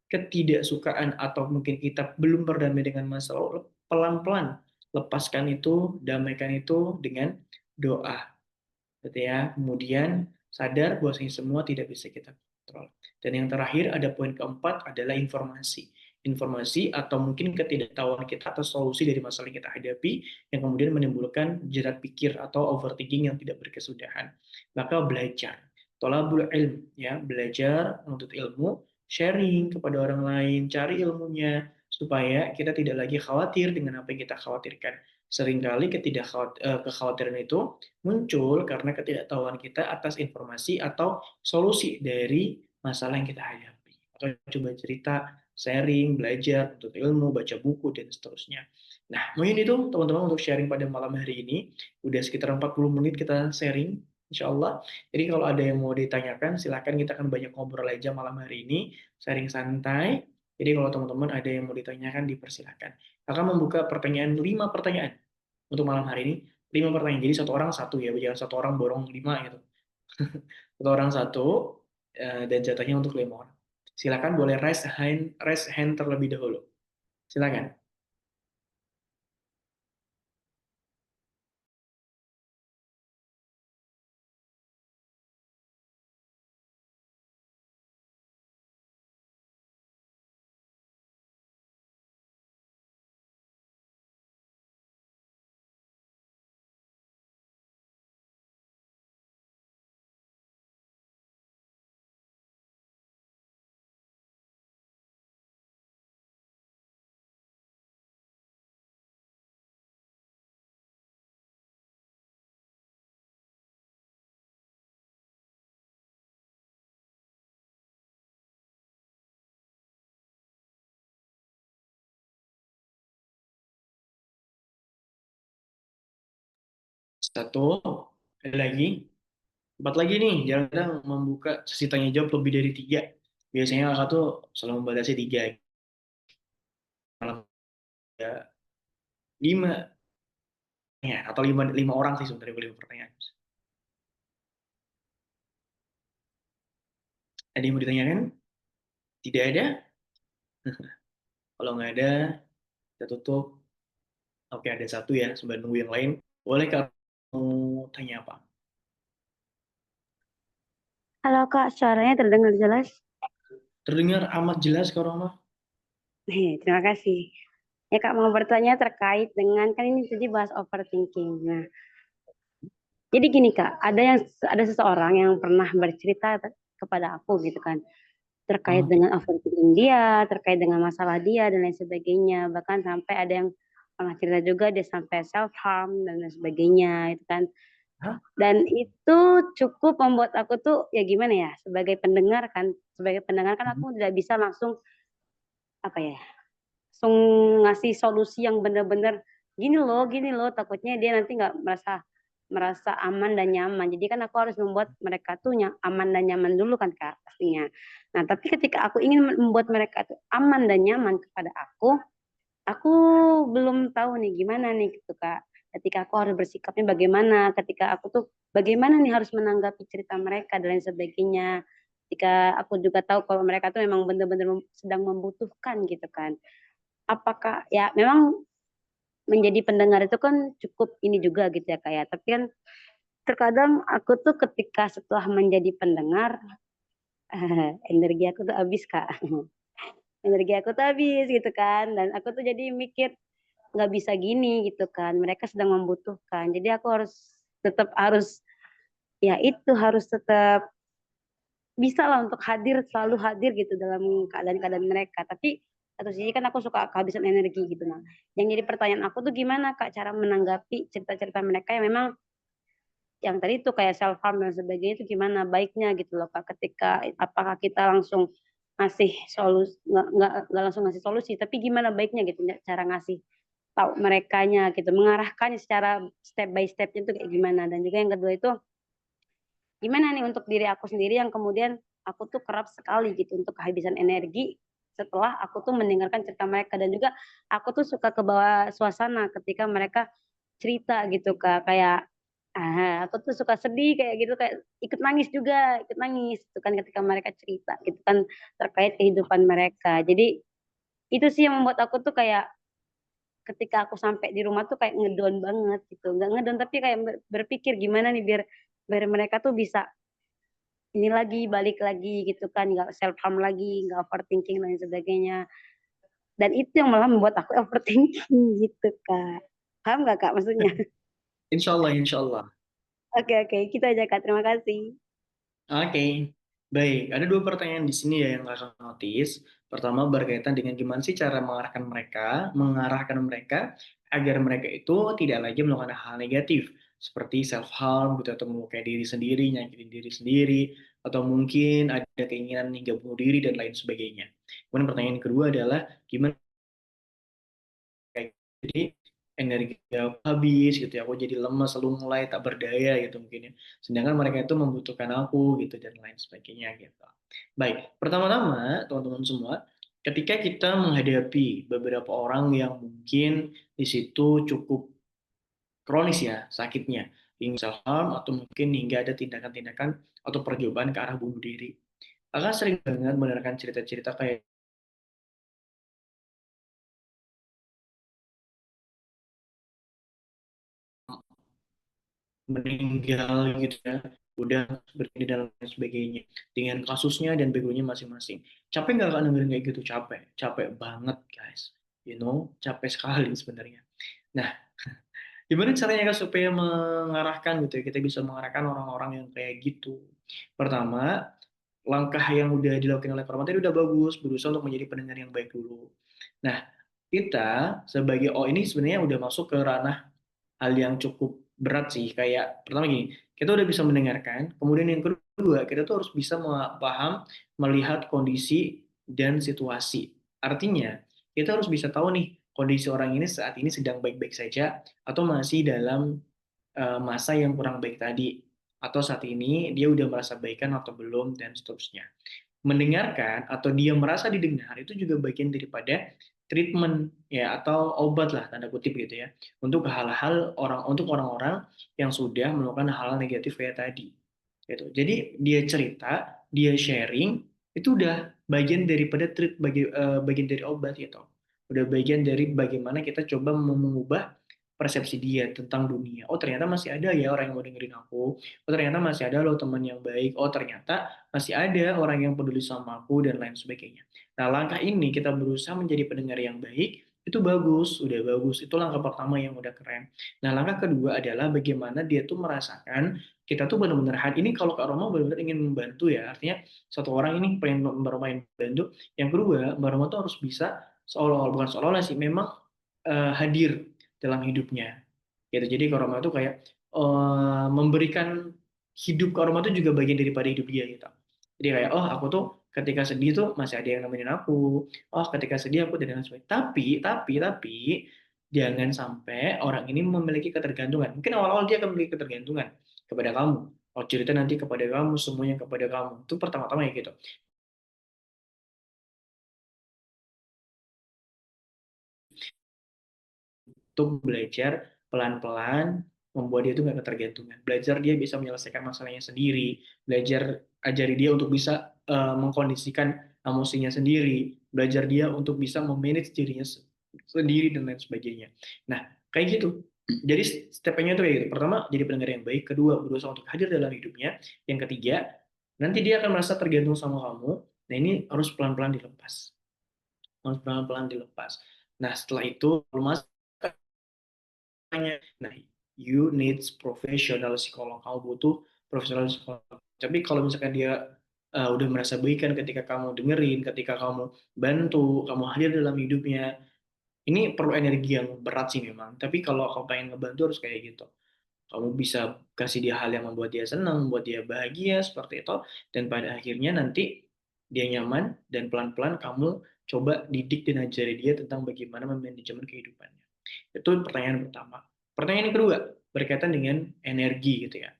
ketidaksukaan atau mungkin kita belum berdamai dengan masa lalu, pelan-pelan lepaskan itu, damaikan itu dengan doa, gitu ya. Kemudian sadar bahwasanya semua tidak bisa kita kontrol. Dan yang terakhir ada poin keempat adalah informasi. Informasi atau mungkin ketidaktahuan kita atas solusi dari masalah yang kita hadapi yang kemudian menimbulkan jerat pikir atau overthinking yang tidak berkesudahan. Maka belajar, tolabul ilm, ya, belajar untuk ilmu, sharing kepada orang lain, cari ilmunya supaya kita tidak lagi khawatir dengan apa yang kita khawatirkan. Seringkali kekhawatiran itu muncul karena ketidaktahuan kita atas informasi atau solusi dari masalah yang kita hadapi. Atau coba cerita, sharing, belajar, untuk ilmu, baca buku, dan seterusnya. Nah, mungkin itu teman-teman untuk sharing pada malam hari ini. Udah sekitar 40 menit kita sharing, insya Allah. Jadi kalau ada yang mau ditanyakan, silahkan, kita akan banyak ngobrol aja malam hari ini, sharing santai. Jadi kalau teman-teman ada yang mau ditanyakan, dipersilahkan. Akan membuka pertanyaan, 5 pertanyaan untuk malam hari ini. 5 pertanyaan, jadi satu orang satu ya, jangan satu orang borong 5 gitu. Satu orang satu, dan jatahnya untuk 5 orang. Silakan, boleh raise hand terlebih dahulu. Silakan. Satu, ada lagi. 4 lagi nih, jarang membuka sesi tanya jawab lebih dari 3. Biasanya kakak tuh selalu membatasi 3, malam ya 5 ya, atau 5 orang sih sebenarnya, 5 pertanyaan. Ada yang mau ditanyakan? Tidak ada? Kalau nggak ada, kita tutup. Oke, ada satu ya, sambil nunggu yang lain. Boleh kamu tanya apa? Halo Kak, suaranya terdengar jelas? Terdengar amat jelas kok, Roma. Terima kasih. Ya Kak, mau bertanya terkait dengan, kan ini tadi bahas overthinking. Nah, jadi gini Kak, ada seseorang yang pernah bercerita kepada aku gitu kan, terkait Oke. dengan overthinking dia, terkait dengan masalah dia dan lain sebagainya. Bahkan sampai ada yang pernah cerita juga dia sampai self harm dan lain sebagainya itu kan. Hah? Dan itu cukup membuat aku tuh ya gimana ya, sebagai pendengar kan Mhm. aku tidak bisa langsung apa ya, langsung ngasih solusi yang benar-benar gini loh, takutnya dia nanti nggak merasa merasa aman dan nyaman. Jadi kan aku harus membuat mereka tuh aman dan nyaman dulu kan Kak, pastinya. Nah, tapi ketika aku ingin membuat mereka tuh aman dan nyaman kepada aku belum tahu nih gimana nih gitu Kak. Ketika aku harus bersikapnya bagaimana, ketika aku tuh bagaimana nih harus menanggapi cerita mereka dan lain sebagainya. Ketika aku juga tahu kalau mereka tuh memang benar-benar sedang membutuhkan gitu kan. Apakah ya memang menjadi pendengar itu kan cukup ini juga gitu ya Kak ya. Tapi kan terkadang aku tuh ketika setelah menjadi pendengar energi aku tuh habis Kak. energi aku tuh habis gitu kan, dan aku tuh jadi mikir, nggak bisa gini gitu kan, mereka sedang membutuhkan. Jadi aku harus ya itu, harus tetap bisalah untuk selalu hadir gitu dalam keadaan-keadaan mereka. Tapi satu sisi kan aku suka kehabisan energi gitu. Nah, yang jadi pertanyaan aku tuh gimana Kak cara menanggapi cerita-cerita mereka yang memang yang tadi tuh kayak self harm dan sebagainya itu gimana baiknya gitu loh Kak, ketika apakah kita langsung ngasih nggak langsung ngasih solusi, tapi gimana baiknya gitu cara ngasih tahu merekanya gitu, mengarahkannya secara step by step-nya itu kayak gimana. Dan juga yang kedua itu, gimana nih untuk diri aku sendiri yang kemudian aku tuh kerap sekali gitu untuk kehabisan energi setelah aku tuh mendengarkan cerita mereka. Dan juga aku tuh suka kebawa suasana ketika mereka cerita gitu Kak, kayak, aku tuh suka sedih kayak gitu, kayak ikut nangis gitu kan ketika mereka cerita gitu kan terkait kehidupan mereka. Jadi itu sih yang membuat aku tuh kayak ketika aku sampai di rumah tuh kayak ngedown banget gitu, nggak ngedown tapi kayak berpikir gimana nih biar biar mereka tuh bisa ini lagi, balik lagi gitu kan, nggak self harm lagi, nggak overthinking dan sebagainya. Dan itu yang malah membuat aku overthinking gitu, Kak. Paham nggak, Kak, maksudnya? Insya Allah, insya Allah. Oke oke, gitu aja, Kak, terima kasih. Oke, baik. Ada dua pertanyaan di sini ya yang kakak notice. Pertama berkaitan dengan gimana sih cara mengarahkan mereka agar mereka itu tidak lagi melakukan hal negatif seperti self harm gitu atau melukai diri sendiri, nyakitin diri sendiri, atau mungkin ada keinginan hingga bunuh diri dan lain sebagainya. Kemudian pertanyaan kedua adalah gimana kayak jadi energi aku habis gitu ya, aku jadi lemas, lunglai, tak berdaya gitu mungkin ya. Sedangkan mereka itu membutuhkan aku gitu dan lain sebagainya gitu. Baik, pertama-tama teman-teman semua, ketika kita menghadapi beberapa orang yang mungkin di situ cukup kronis ya sakitnya, hingga self harm atau mungkin hingga ada tindakan-tindakan atau percobaan ke arah bunuh diri. Kakak sering banget mendengarkan cerita-cerita kayak meninggal gitu ya, udah berdiri dan lain sebagainya dengan kasusnya dan begonya masing-masing. Capek nggak kak dengerin kayak gitu? Capek, capek banget guys, capek sekali sebenarnya. Nah, gimana caranya kak supaya mengarahkan gitu ya, kita bisa mengarahkan orang-orang yang kayak gitu? Pertama, langkah yang udah dilakukan oleh Korban tadi udah bagus, berusaha untuk menjadi pendengar yang baik dulu. Nah, kita sebagai ini sebenarnya udah masuk ke ranah hal yang cukup berat sih. Kayak pertama gini, kita udah bisa mendengarkan, kemudian yang kedua kita tuh harus bisa paham, melihat kondisi dan situasi. Artinya kita harus bisa tahu nih kondisi orang ini saat ini sedang baik-baik saja atau masih dalam masa yang kurang baik tadi, atau saat ini dia udah merasa baikan atau belum dan seterusnya. Mendengarkan atau dia merasa didengar itu juga bagian daripada treatment ya atau obat lah tanda kutip gitu ya untuk orang-orang yang sudah melakukan hal negatif kayak tadi gitu. Jadi dia cerita, dia sharing itu udah bagian daripada bagian dari obat gitu. Udah bagian dari bagaimana kita coba mengubah persepsi dia tentang dunia. Oh ternyata masih ada ya orang yang mau dengerin aku. Oh ternyata masih ada loh teman yang baik. Oh ternyata masih ada orang yang peduli sama aku dan lain sebagainya. Nah, langkah ini kita berusaha menjadi pendengar yang baik, itu bagus, udah bagus. Itu langkah pertama yang udah keren. Nah, langkah kedua adalah bagaimana dia tuh merasakan kita tuh benar-benar ini kalau Kak Roma benar-benar ingin membantu ya. Artinya satu orang ini pengen Mbak Roma yang bantu, yang kedua Mbak Roma tuh harus bisa seolah-olah bukan seolah-olah sih, memang hadir dalam hidupnya. Gitu. Jadi Kak Roma itu kayak memberikan hidup Kak Roma itu juga bagian daripada hidup dia gitu. Jadi kayak oh aku tuh ketika sedih tuh masih ada yang nemenin aku. Oh ketika sedih aku tidak sebagainya. Tapi jangan sampai orang ini memiliki ketergantungan. Mungkin awal-awal dia akan memiliki ketergantungan kepada kamu. Oh cerita nanti kepada kamu, semuanya kepada kamu. Itu pertama-tama ya gitu. Untuk belajar pelan-pelan membuat dia itu nggak ketergantungan. Belajar dia bisa menyelesaikan masalahnya sendiri. Belajar ajari dia untuk bisa mengkondisikan emosinya sendiri. Belajar dia untuk bisa memanage dirinya sendiri dan lain sebagainya. Nah, kayak gitu. Jadi stepnya itu kayak gitu. Pertama, jadi pendengar yang baik. Kedua, berusaha untuk hadir dalam hidupnya. Yang ketiga, nanti dia akan merasa tergantung sama kamu. Nah, ini harus pelan-pelan dilepas. harus pelan-pelan dilepas. Nah, setelah itu mas nah, you needs professional psikolog. Kamu butuh profesional psikolog. Tapi kalau misalkan dia udah merasa baikan ketika kamu dengerin, ketika kamu bantu, kamu hadir dalam hidupnya, ini perlu energi yang berat sih memang. Tapi kalau kamu pengen ngebantu harus kayak gitu. Kamu bisa kasih dia hal yang membuat dia senang, membuat dia bahagia, seperti itu. Dan pada akhirnya nanti dia nyaman, dan pelan-pelan kamu coba didik dan ajari dia tentang bagaimana memanajemen kehidupannya. Itu pertanyaan pertama. Pertanyaan yang kedua, berkaitan dengan energi gitu ya.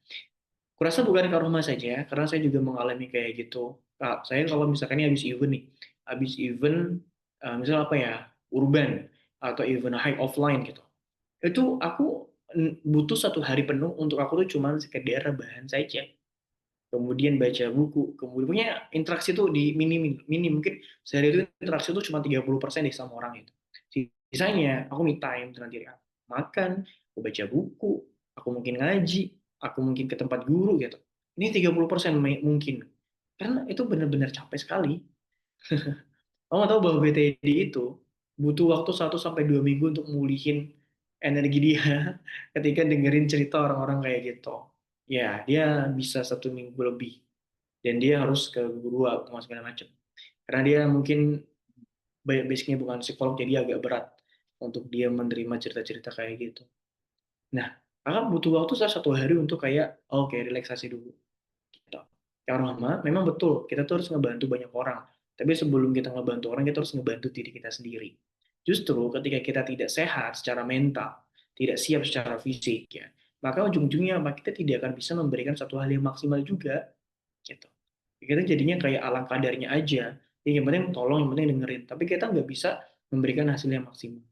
Kurasa bukan ke rumah saja, karena saya juga mengalami kayak gitu. Saya kalau misalkan ini habis event nih, habis event, misal apa ya, urban, atau event high offline gitu, itu aku butuh 1 hari penuh untuk aku tuh cuman sekedar rebahan saja, kemudian baca buku, kemudian punya interaksi tuh di minim minim, mungkin sehari itu interaksi tuh cuma 30% deh sama orang itu. Sisanya aku me time dengan diri aku, makan, aku baca buku, aku mungkin ngaji, aku mungkin ke tempat guru gitu. Ini 30% mungkin, karena itu benar-benar capek sekali. Kamu tahu bahwa BTD itu butuh waktu 1 sampai 2 minggu untuk mulihin energi dia ketika dengerin cerita orang-orang kayak gitu. Ya, dia bisa 1 minggu lebih. Dan dia harus ke guru apa segala macam. Karena dia mungkin basicnya bukan psikolog, jadi agak berat untuk dia menerima cerita-cerita kayak gitu. Nah, kakak butuh waktu 1 hari untuk kayak, oke, relaksasi dulu. Gitu. Karena memang betul, kita tuh harus ngebantu banyak orang. Tapi sebelum kita ngebantu orang, kita harus ngebantu diri kita sendiri. Justru ketika kita tidak sehat secara mental, tidak siap secara fisik, ya, maka ujung-ujungnya kita tidak akan bisa memberikan satu hal yang maksimal juga. Gitu. Kita jadinya kayak alang kadarnya aja. Ya, yang penting tolong, yang penting dengerin. Tapi kita nggak bisa memberikan hasil yang maksimal.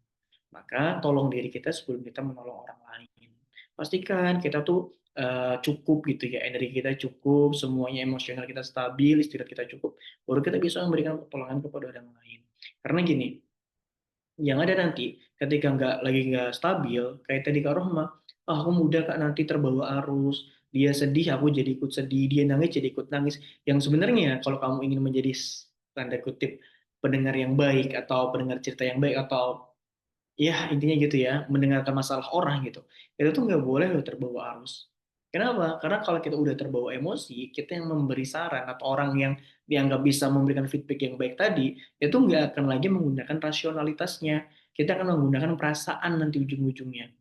Maka tolong diri kita sebelum kita menolong orang lain. Pastikan kita tuh cukup gitu ya, energi kita cukup, semuanya emosional kita stabil, istirahat kita cukup, baru kita bisa memberikan pertolongan kepada orang lain. Karena gini, yang ada nanti ketika nggak stabil, kayak tadi Kak Rohma, aku mudah Kak nanti terbawa arus, dia sedih, aku jadi ikut sedih, dia nangis jadi ikut nangis. Yang sebenarnya kalau kamu ingin menjadi tanda kutip pendengar yang baik, atau pendengar cerita yang baik, atau ya intinya gitu ya, mendengarkan masalah orang gitu, itu tuh nggak boleh lo terbawa arus. Kenapa? Karena kalau kita udah terbawa emosi, kita yang memberi saran atau orang yang dianggap bisa memberikan feedback yang baik tadi, itu nggak akan lagi menggunakan rasionalitasnya, kita akan menggunakan perasaan nanti ujung-ujungnya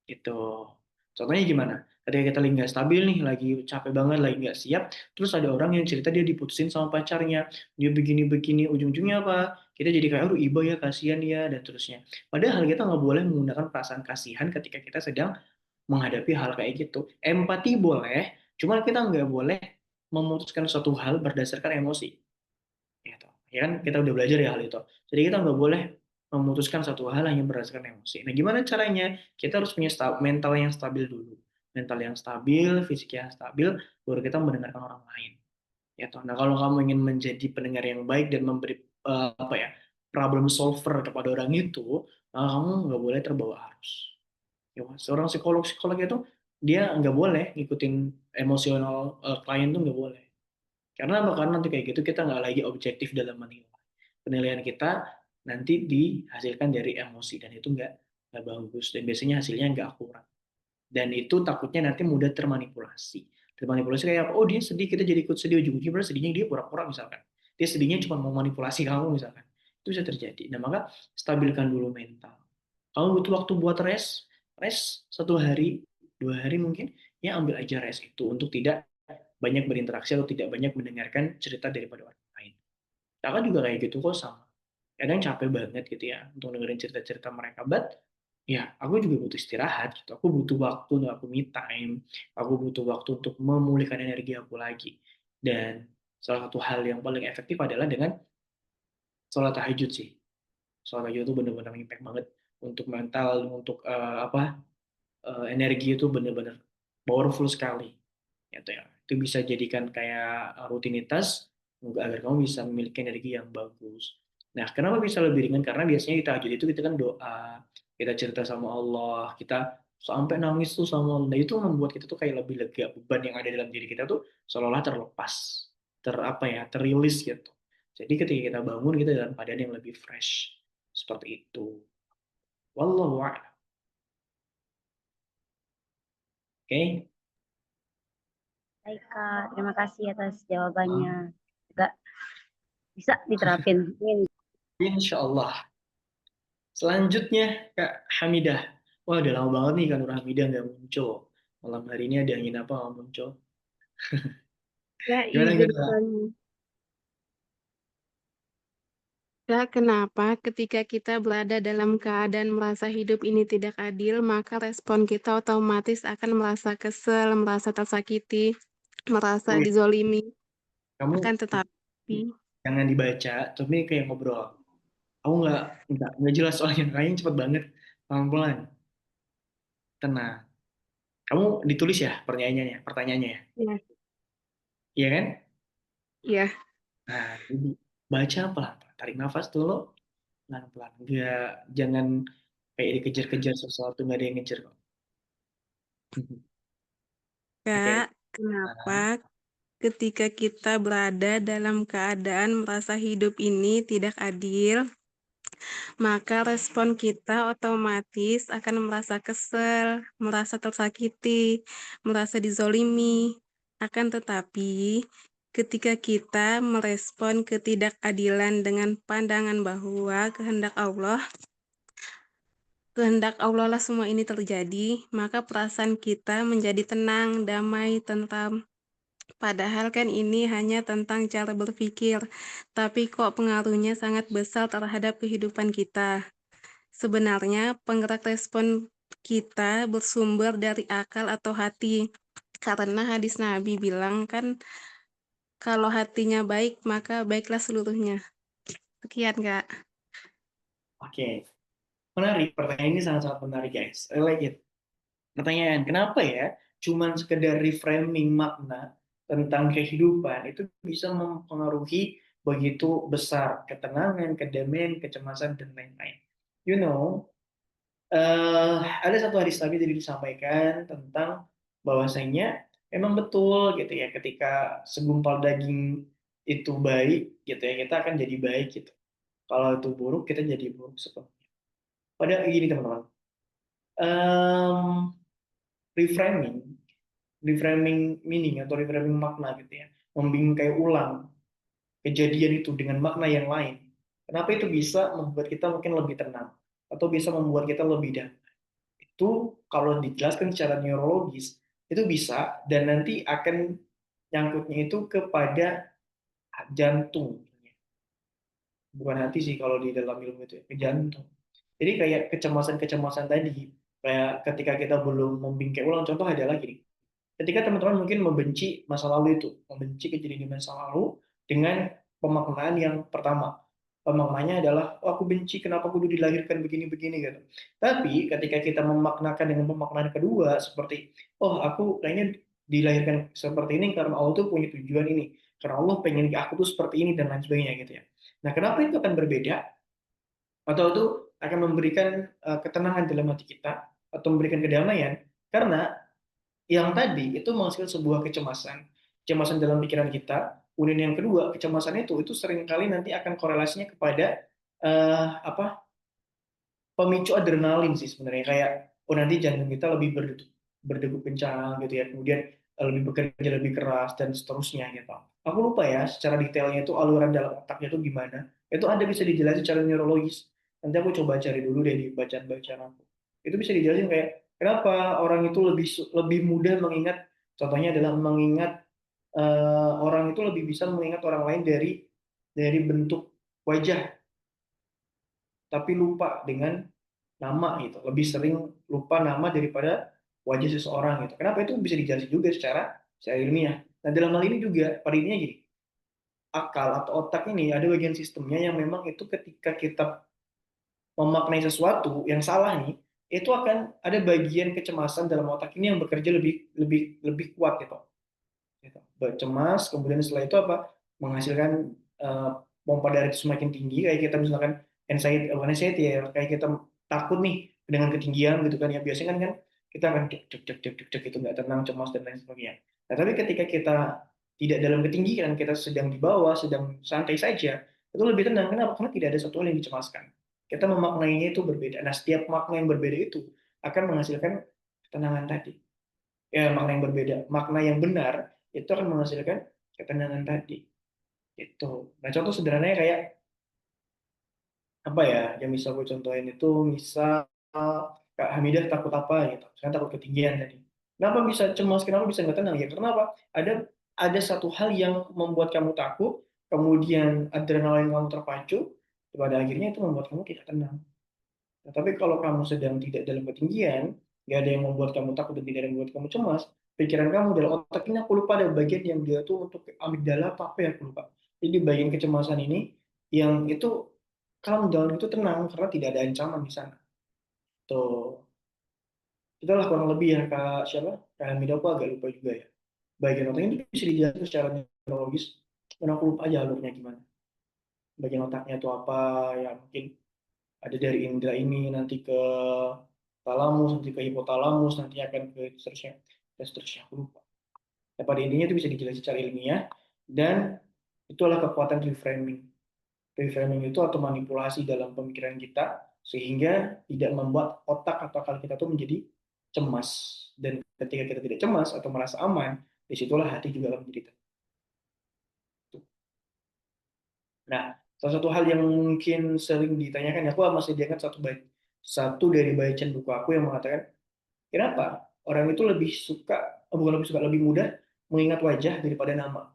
gitu. Contohnya gimana? Ketika kita lagi nggak stabil nih, lagi capek banget, lagi nggak siap, terus ada orang yang cerita dia diputusin sama pacarnya, dia begini-begini, ujung-ujungnya apa? Kita jadi kayak, aduh iba ya, kasihan ya, dan terusnya. Padahal kita nggak boleh menggunakan perasaan kasihan ketika kita sedang menghadapi hal kayak gitu. Empati boleh, cuma kita nggak boleh memutuskan suatu hal berdasarkan emosi. Gitu. Ya kan kita udah belajar ya hal itu. Jadi kita nggak boleh memutuskan satu hal hanya berdasarkan emosi. Nah, gimana caranya? Kita harus punya mental yang stabil dulu. Mental yang stabil, fisik yang stabil, baru kita mendengarkan orang lain. Ya toh. Nah, kalau kamu ingin menjadi pendengar yang baik dan memberi apa ya, problem solver kepada orang itu, maka kamu nggak boleh terbawa arus. Ya, seorang psikolog itu dia nggak boleh ngikutin emosional klien tuh nggak boleh. Karena apa? Karena nanti kayak gitu kita nggak lagi objektif dalam menilai. Penilaian kita nanti dihasilkan dari emosi, dan itu nggak bagus, dan biasanya hasilnya nggak akurat. Dan itu takutnya nanti mudah termanipulasi. Termanipulasi kayak apa? Oh dia sedih, kita jadi ikut sedih, ujung-ujungnya padahal sedihnya dia pura-pura misalkan. Dia sedihnya cuma mau manipulasi kamu misalkan. Itu bisa terjadi. Nah maka stabilkan dulu mental. Kamu butuh waktu buat rest 1 hari, 2 hari mungkin, ya ambil aja rest itu untuk tidak banyak berinteraksi atau tidak banyak mendengarkan cerita daripada orang lain. Kakak juga kayak gitu kok, sama. Kadang capek banget gitu ya untuk dengerin cerita-cerita mereka, but ya aku juga butuh istirahat gitu. Aku butuh waktu untuk aku me time, aku butuh waktu untuk memulihkan energi aku lagi. Dan salah satu hal yang paling efektif adalah dengan sholat tahajud sih. Sholat tahajud itu benar-benar impact banget untuk mental, untuk energi itu benar-benar powerful sekali. Gitu ya. Itu bisa jadikan kayak rutinitas agar kamu bisa memiliki energi yang bagus. Nah, kenapa bisa lebih ringan? Karena biasanya di tahajud itu kita kan doa, kita cerita sama Allah, kita sampai nangis tuh sama Allah. Nah, itu membuat kita tuh kayak lebih lega, beban yang ada dalam diri kita tuh seolah-olah terlepas, terilis gitu. Jadi ketika kita bangun kita dalam keadaan yang lebih fresh. Seperti itu. Wallahu a'lam. Oke. Baik Kak, terima kasih atas jawabannya. Juga bisa diterapin. Insya Allah. Selanjutnya Kak Hamidah. Wah udah lama banget nih kan Nur Hamidah nggak muncul. Malam hari ini ada angin apa nggak muncul? Ya, Gimana izin gimana? tanya. Kak, kenapa ketika kita berada dalam keadaan merasa hidup ini tidak adil, maka respon kita otomatis akan merasa kesel, merasa tersakiti, merasa Wih, dizolimi. kamu Akan tetapi, jangan dibaca, tapi kayak ngobrol. Aku nggak jelas soalnya kayaknya cepet banget. Pelan-pelan, tenang. Kamu ditulis ya pertanyaannya ya? ya, Iya kan? ya, Nah, jadi baca pelan, tarik nafas dulu, pelan-pelan. Nggak, jangan kayak dikejar-kejar sesuatu, nggak ada yang ngejar kok. Kak, Oke. kenapa Nah, ketika kita berada dalam keadaan merasa hidup ini tidak adil, maka respon kita otomatis akan merasa kesel, merasa tersakiti, merasa dizolimi. Akan tetapi, ketika kita merespon ketidakadilan dengan pandangan bahwa kehendak Allah lah semua ini terjadi, maka perasaan kita menjadi tenang, damai, tentram. Padahal kan ini hanya tentang cara berpikir, tapi kok pengaruhnya sangat besar terhadap kehidupan kita. Sebenarnya penggerak respon kita bersumber dari akal atau hati. Karena hadis Nabi bilang kan kalau hatinya baik maka baiklah seluruhnya. Sekian Kak. oke. Menarik, pertanyaan ini sangat-sangat menarik guys. I like it. Pertanyaan, kenapa ya cuman sekedar reframing makna tentang kehidupan itu bisa mempengaruhi begitu besar ketenangan, kedamaian, kecemasan, dan lain-lain. You know, ada satu hadis Nabi tadi disampaikan tentang bahwasanya memang betul gitu ya ketika segumpal daging itu baik gitu ya kita akan jadi baik gitu. Kalau itu buruk kita jadi buruk seperti. Padahal gini teman-teman, Em, reframing, reframing meaning atau reframing makna gitu ya, membingkai ulang kejadian itu dengan makna yang lain. Kenapa itu bisa membuat kita mungkin lebih tenang atau bisa membuat kita lebih damai? Itu kalau dijelaskan secara neurologis itu bisa dan nanti akan nyangkutnya itu kepada jantung, bukan hati sih kalau di dalam ilmu itu ya, ke jantung. Jadi kayak kecemasan-kecemasan tadi, kayak ketika kita belum membingkai ulang, contoh ada lagi nih. Ketika teman-teman mungkin membenci masa lalu itu, membenci kejadian di masa lalu dengan pemaknaan yang pertama. Pemaknanya adalah, oh, aku benci kenapa aku dulu dilahirkan begini-begini gitu. Tapi ketika kita memaknakan dengan pemaknaan kedua, seperti, oh aku kayaknya dilahirkan seperti ini karena Allah tuh punya tujuan ini. Karena Allah pengen aku tuh seperti ini dan lain sebagainya gitu ya. Nah, kenapa itu akan berbeda? Atau itu akan memberikan ketenangan dalam hati kita atau memberikan kedamaian? Karena yang tadi itu menghasilkan sebuah kecemasan, kecemasan dalam pikiran kita. Kemudian yang kedua, kecemasan itu seringkali nanti akan korelasinya kepada apa pemicu adrenalin sih sebenarnya kayak oh nanti jantung kita lebih berdegup kencang gitu ya, kemudian lebih bekerja lebih keras dan seterusnya gitu. Aku lupa ya secara detailnya itu aluran dalam otaknya itu gimana. Itu ada bisa dijelasin secara neurologis. Nanti aku coba cari dulu deh di bacaan-bacaan aku. Itu bisa dijelasin kayak kenapa orang itu lebih mudah mengingat. Contohnya adalah mengingat orang itu lebih bisa mengingat orang lain dari bentuk wajah, tapi lupa dengan nama gitu. Lebih sering lupa nama daripada wajah seseorang gitu. Kenapa itu bisa dijelasin juga secara ilmiah. Nah dalam hal ini juga pada intinya gini, akal atau otak ini ada bagian sistemnya yang memang itu ketika kita memaknai sesuatu yang salah nih, itu akan ada bagian kecemasan dalam otak ini yang bekerja lebih lebih lebih kuat gitu. Gitu. Cemas, kemudian setelah itu apa? Menghasilkan pompa darah itu semakin tinggi, kayak kita misalkan anxiety, bukan anxiety ya, kayak kita takut nih dengan ketinggian gitu kan ya, biasanya kan kita akan cek cek cek cek cek itu nggak tenang, cemas dan lain sebagainya. Nah tapi ketika kita tidak dalam ketinggian, kita sedang di bawah, sedang santai saja, itu lebih tenang. Kenapa? Karena tidak ada satu hal yang dicemaskan. Kita memaknainya itu berbeda. Nah, setiap makna yang berbeda itu akan menghasilkan ketenangan tadi. Ya, makna yang berbeda. Makna yang benar itu akan menghasilkan ketenangan tadi. Itu. Nah, contoh sederhananya kayak apa ya? Yang bisa gue contohin itu misal Kak Hamidah takut apa gitu. Saya takut ketinggian tadi. Kenapa bisa cemas? Kenapa bisa nggak tenang? Ya karena apa? Ada satu hal yang membuat kamu takut, kemudian adrenalin kamu terpacu, pada akhirnya itu membuat kamu tidak tenang. Nah, tapi kalau kamu sedang tidak dalam ketinggian, nggak ada yang membuat kamu takut dan tidak ada yang membuat kamu cemas, pikiran kamu dalam otak ini aku lupa ada bagian yang dia tuh untuk amigdala apa ya aku lupa. Jadi bagian kecemasan ini yang itu calm down itu tenang karena tidak ada ancaman di sana. Tuh, itulah kurang lebih ya Kak siapa? Kak Hamidah aku agak lupa juga ya. Bagian otak itu bisa dijelaskan secara neurologis, dan aku lupa aja alurnya gimana. Bagian otaknya itu apa ya mungkin ada dari indera ini nanti ke talamus, nanti ke hipotalamus, nanti akan ke seterusnya, dan seterusnya. Aku lupa. Ya, pada intinya itu bisa dijelaskan secara ilmiah dan itulah kekuatan reframing. Reframing itu atau manipulasi dalam pemikiran kita sehingga tidak membuat otak atau akal kita tuh menjadi cemas. Dan ketika kita tidak cemas atau merasa aman, disitulah hati juga akan menjadi tenang. Nah, salah satu hal yang mungkin sering ditanyakan, aku masih diangkat satu dari bacaan buku aku yang mengatakan, kenapa orang itu lebih suka, bukan lebih suka, lebih mudah mengingat wajah daripada nama.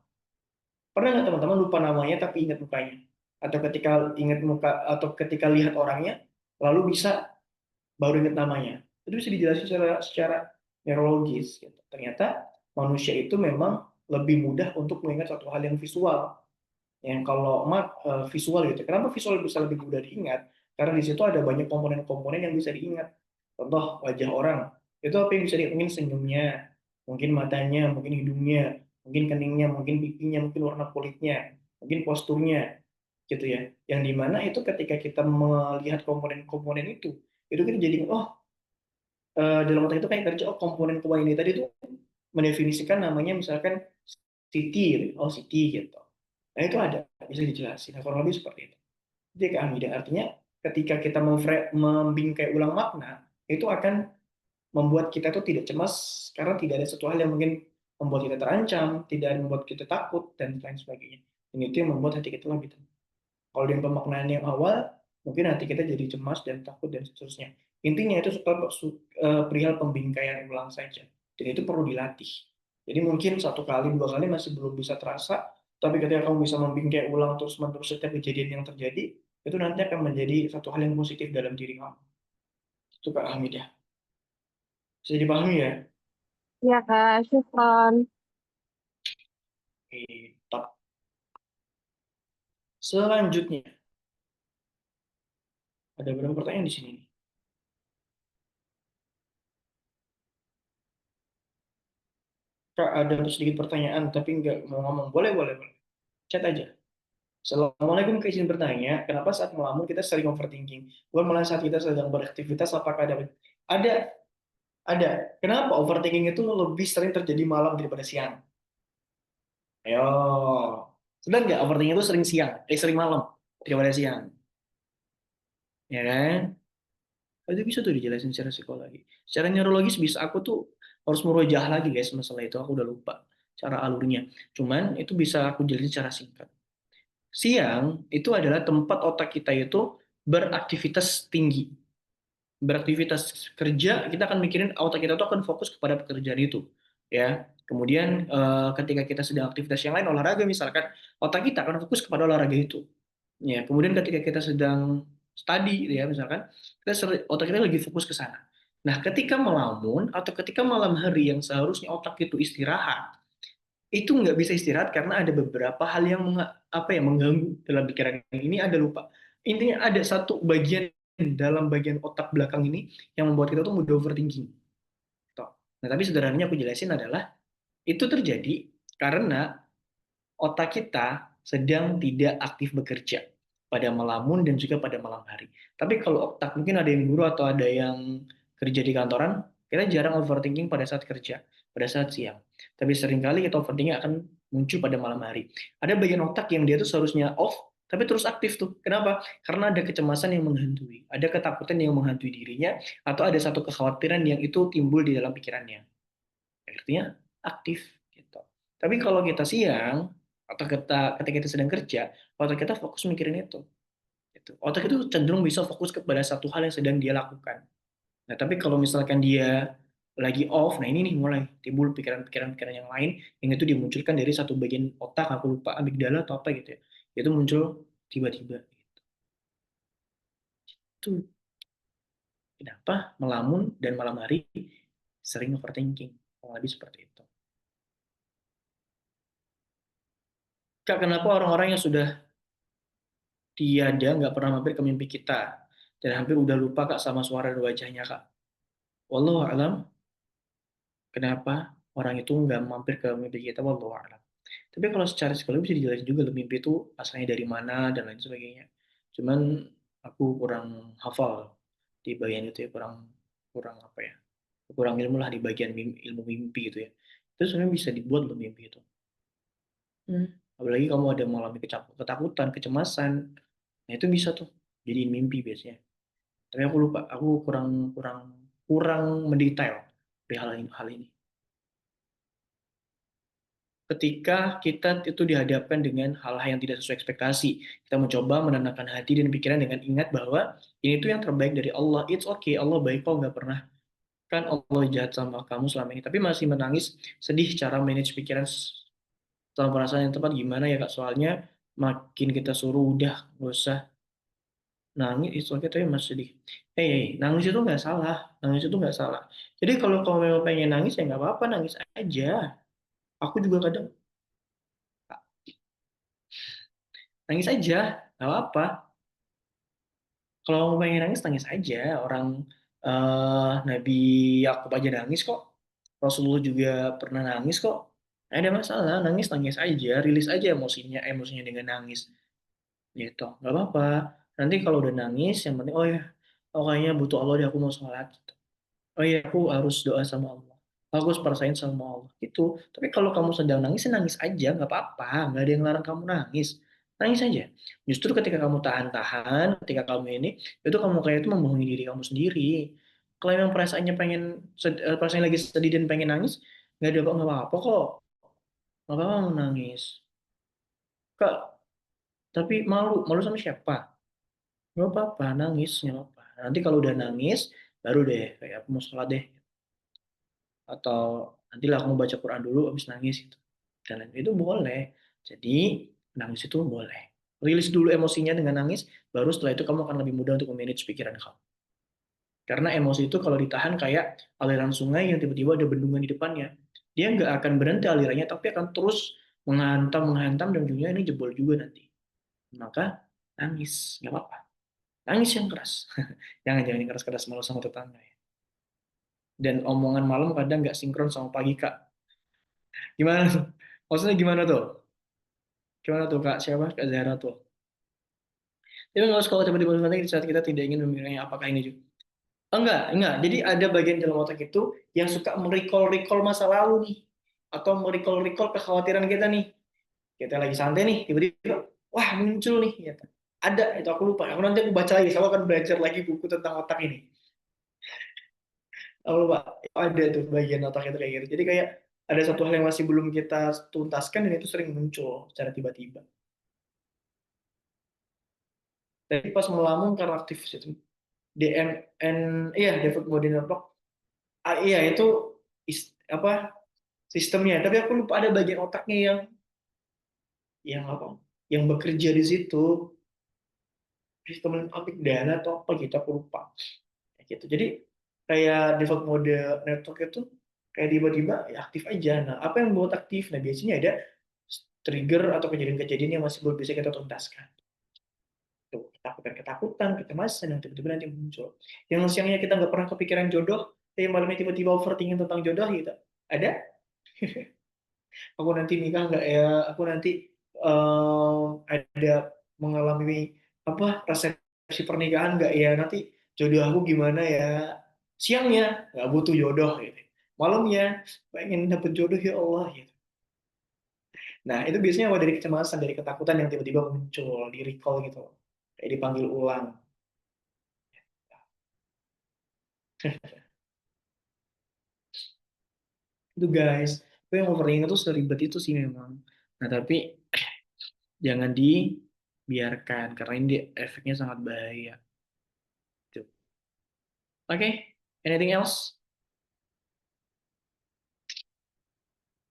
Pernah nggak teman-teman lupa namanya tapi ingat mukanya? Atau ketika ingat muka atau ketika lihat orangnya, lalu bisa baru ingat namanya. Itu bisa dijelasin secara neurologis. Gitu. Ternyata manusia itu memang lebih mudah untuk mengingat satu hal yang visual. Yang kalau visual gitu. Kenapa visual bisa lebih mudah diingat? Karena di situ ada banyak komponen-komponen yang bisa diingat. Contoh wajah orang. Itu apa yang bisa diingat? Mungkin senyumnya, mungkin matanya, mungkin hidungnya, mungkin keningnya, mungkin pipinya, mungkin warna kulitnya, mungkin posturnya, gitu ya. Yang dimana itu ketika kita melihat komponen-komponen itu kita jadi dalam otak itu kayak kerja komponen komponen ini tadi itu mendefinisikan namanya misalkan Siti, oh Siti gitu. Nah itu ada, bisa dijelasin. Nah, kurang lebih seperti itu. Jadi keamidan artinya ketika kita membingkai ulang makna, itu akan membuat kita tuh tidak cemas karena tidak ada satu hal yang mungkin membuat kita terancam, tidak membuat kita takut, dan lain sebagainya. Dan itu yang membuat hati kita lebih tenang. Kalau dengan pemaknaan yang awal, mungkin hati kita jadi cemas dan takut dan seterusnya. Intinya itu perihal pembingkaian ulang saja. Dan itu perlu dilatih. Jadi mungkin satu kali, dua kali masih belum bisa terasa, tapi ketika kamu bisa membingkai ulang terus-menerus setiap kejadian yang terjadi, itu nanti akan menjadi satu hal yang positif dalam diri kamu. Itu Kak Hamid ya. Bisa dipahami ya? Ya Kak, syukron. Oke, top. Selanjutnya, ada beberapa pertanyaan di sini. Kak, ada sedikit pertanyaan, tapi nggak mau ngomong. Boleh, boleh, boleh. Chat aja. Assalamualaikum, Kak, izin bertanya, kenapa saat melamun kita sering overthinking? Bukan malah saat kita sedang beraktivitas, apakah ada, ada. Kenapa overthinking itu lebih sering terjadi malam daripada siang? Ayo. Sedang nggak overthinking itu sering siang, sering malam daripada siang? Ya kan? Itu bisa tuh dijelasin secara psikologi. Secara neurologis bisa, aku tuh harus merujah lagi guys masalah itu, aku udah lupa cara alurnya. Cuman itu bisa aku jelasin secara singkat. Siang itu adalah tempat otak kita itu beraktivitas tinggi. Beraktivitas kerja, kita akan mikirin otak kita tuh akan fokus kepada pekerjaan itu. Ya. Kemudian ketika kita sedang aktivitas yang lain, olahraga misalkan, otak kita akan fokus kepada olahraga itu. Ya, kemudian ketika kita sedang study, ya misalkan, otak kita lagi fokus ke sana. Nah, ketika melamun atau ketika malam hari yang seharusnya otak itu istirahat, itu nggak bisa istirahat karena ada beberapa hal yang mengganggu dalam pikiran ini, ada lupa. Intinya ada satu bagian dalam bagian otak belakang ini yang membuat kita tuh mudah overthinking. Nah, tapi sederhananya aku jelasin adalah itu terjadi karena otak kita sedang tidak aktif bekerja pada melamun dan juga pada malam hari. Tapi kalau otak mungkin ada yang guru atau ada yang kerja di kantoran, kita jarang overthinking pada saat kerja, pada saat siang. Tapi seringkali kita overthinking akan muncul pada malam hari. Ada bagian otak yang dia tuh seharusnya off, tapi terus aktif tuh. Kenapa? Karena ada kecemasan yang menghantui, ada ketakutan yang menghantui dirinya, atau ada satu kekhawatiran yang itu timbul di dalam pikirannya. Artinya aktif gitu. Tapi kalau kita siang atau ketika kita sedang kerja, otak kita fokus mikirin itu. Gitu. Otak itu cenderung bisa fokus kepada satu hal yang sedang dia lakukan. Nah, tapi kalau misalkan dia lagi off, nah ini nih mulai timbul pikiran-pikiran yang lain yang itu dimunculkan dari satu bagian otak, aku lupa amigdala atau apa gitu ya. Itu muncul tiba-tiba. Itu kenapa melamun dan malam hari sering overthinking. Kurang lebih seperti itu. Kak, kenapa orang-orang yang sudah tiada nggak pernah mampir ke mimpi kita dan hampir udah lupa Kak sama suara dan wajahnya Kak? Wallahu alam, kenapa orang itu nggak mampir ke mimpi kita? Wallahu alam. Tapi kalau secara psikologi bisa dijelasin juga loh mimpi itu asalnya dari mana dan lain sebagainya. Cuman aku kurang hafal di bagian itu ya, kurang kurang apa ya? Kurang ilmu lah di bagian ilmu mimpi gitu ya. Itu sebenarnya bisa dibuat loh mimpi itu. Hmm. Apalagi kamu ada mengalami ketakutan, kecemasan, nah itu bisa tuh jadiin mimpi biasanya. Tapi aku lupa, aku kurang kurang kurang mendetail di hal ini. Ketika kita itu dihadapkan dengan hal-hal yang tidak sesuai ekspektasi, kita mencoba menenangkan hati dan pikiran dengan ingat bahwa ini tuh yang terbaik dari Allah. It's okay, Allah baik kok, nggak pernah kan Allah jahat sama kamu selama ini. Tapi masih menangis, sedih cara manage pikiran sama perasaan yang tepat gimana ya Kak? Soalnya makin kita suruh udah nggak usah nangis, itu okay, tapi masih sedih. Nangis itu nggak salah, nangis itu nggak salah. Jadi kalau kamu memang pengen nangis ya nggak apa-apa, nangis aja. Aku juga kadang nangis aja, nggak apa-apa. Kalau kamu pengen nangis, nangis aja. Orang Nabi Yakub aja nangis kok. Rasulullah juga pernah nangis kok. Nggak ada masalah, nangis nangis aja, rilis aja emosinya, emosinya dengan nangis. Gitu, nggak apa-apa. Nanti kalau udah nangis, yang penting, oh ya, oh kayaknya butuh Allah deh, aku mau sholat. Gitu. Oh iya, aku harus doa sama Allah. Aku harus persain sama Allah. Itu. Tapi kalau kamu sedang nangis, ya nangis aja, nggak apa-apa. Nggak ada yang larang kamu nangis. Nangis aja. Justru ketika kamu tahan-tahan, ketika kamu ini, itu kamu kayak itu membohongi diri kamu sendiri. Kalau memang perasaannya perasaannya lagi sedih dan pengen nangis, nggak ada kok, nggak apa-apa kok. Nggak apa-apa mau nangis. Kak, tapi malu. Malu sama siapa? Nggak apa-apa, nangis, nggak apa-apa. Nanti kalau udah nangis, baru deh, kayak aku mau sholat deh. Atau nantilah aku mau baca Quran dulu, habis nangis gitu. Dan lain itu boleh. Jadi, nangis itu boleh. Rilis dulu emosinya dengan nangis, baru setelah itu kamu akan lebih mudah untuk memanage pikiran kamu. Karena emosi itu kalau ditahan kayak aliran sungai yang tiba-tiba ada bendungan di depannya. Dia nggak akan berhenti alirannya, tapi akan terus menghantam, dan ujungnya ini jebol juga nanti. Maka, nangis, nggak apa-apa. Nangis yang keras. Jangan yang keras-keras malu sama tetangga ya. Dan omongan malam kadang nggak sinkron sama pagi Kak. Gimana tuh? Maksudnya gimana tuh? Gimana tuh Kak? Siapa? Kak Zahra tuh. Tapi nggak usah kalau tiba-tiba nanti di saat kita tidak ingin memilihnya apakah ini juga. Enggak. Jadi ada bagian dalam otak itu yang suka merecall masa lalu nih. Atau merecall kekhawatiran kita nih. Kita lagi santai nih, tiba-tiba, wah muncul nih. Ya. Ada, itu aku lupa. Nanti aku baca lagi, saya akan belajar lagi buku tentang otak ini. Aku lupa, ada tuh bagian otak itu kayak gitu. Jadi kayak ada satu hal yang masih belum kita tuntaskan dan itu sering muncul secara tiba-tiba. Tapi pas melamun karena aktif itu. DMN, iya David Modinabok, iya itu apa sistemnya. Tapi aku lupa ada bagian otaknya yang apa, yang bekerja di situ, sistem amigdala atau apa gitu aku lupa. Kayak gitu. Jadi kayak default mode network itu kayak tiba-tiba ya aktif aja. Nah, apa yang membuat aktif? Nah, biasanya ada trigger atau kejadian-kejadian yang masih belum bisa kita tuntaskan. Tuh, ketakutan, kecemasan yang tiba-tiba nanti muncul. Yang siangnya kita nggak pernah kepikiran jodoh, tapi malamnya tiba-tiba overthinking tentang jodoh gitu. Ada? Aku nanti nikah nggak ya? Aku nanti ada mengalami apa resepsi pernikahan nggak ya? Nanti jodoh aku gimana ya? Siangnya nggak butuh jodoh gitu. Malamnya pengen dapet jodoh ya Allah gitu. Nah, itu biasanya awal dari kecemasan, dari ketakutan yang tiba-tiba muncul, di recall gitu. Kayak dipanggil ulang. Itu guys, itu yang overthinking itu seribet itu sih memang. Nah, tapi jangan dibiarkan, karena ini efeknya sangat bahaya. Gitu. Oke, anything else?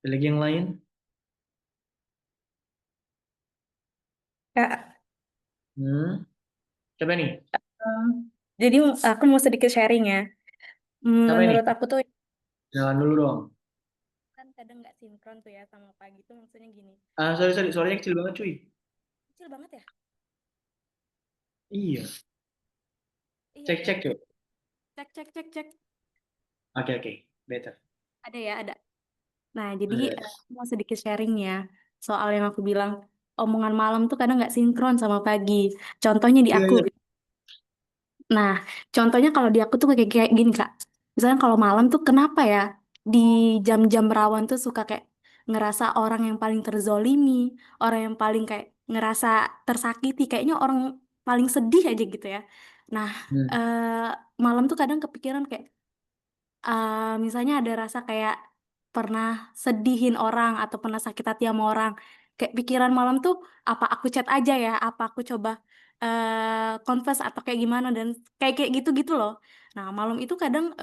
Ada lagi yang lain? Kak, Hmm, coba nih, em, jadi aku mau sedikit sharing ya. apa ini? Menurut aku tuh Jalan dulu dong. kan kadang nggak sinkron tuh ya sama pagi tuh maksudnya gini. Sorry, suaranya kecil banget cuy. Kecil banget ya? Iya, Iya ya. cek yuk. Cek cek cek cek. Oke, better. Ada ya, ada. Nah, jadi Ada. aku mau sedikit sharing ya soal yang aku bilang omongan malam tuh kadang nggak sinkron sama pagi. Contohnya di Iya, aku. iya. Nah, contohnya kalau di aku tuh kayak gini, Kak. Misalnya kalau malam tuh kenapa ya di jam-jam rawan tuh suka kayak ngerasa orang yang paling terzolimi, orang yang paling kayak ngerasa tersakiti, kayaknya orang paling sedih aja gitu ya. Nah, Hmm. malam tuh kadang kepikiran kayak misalnya ada rasa kayak pernah sedihin orang atau pernah sakit hati sama orang. Kayak pikiran malam tuh apa aku chat aja ya, apa aku coba confess atau kayak gimana dan kayak kayak gitu-gitu loh. Nah, malam itu kadang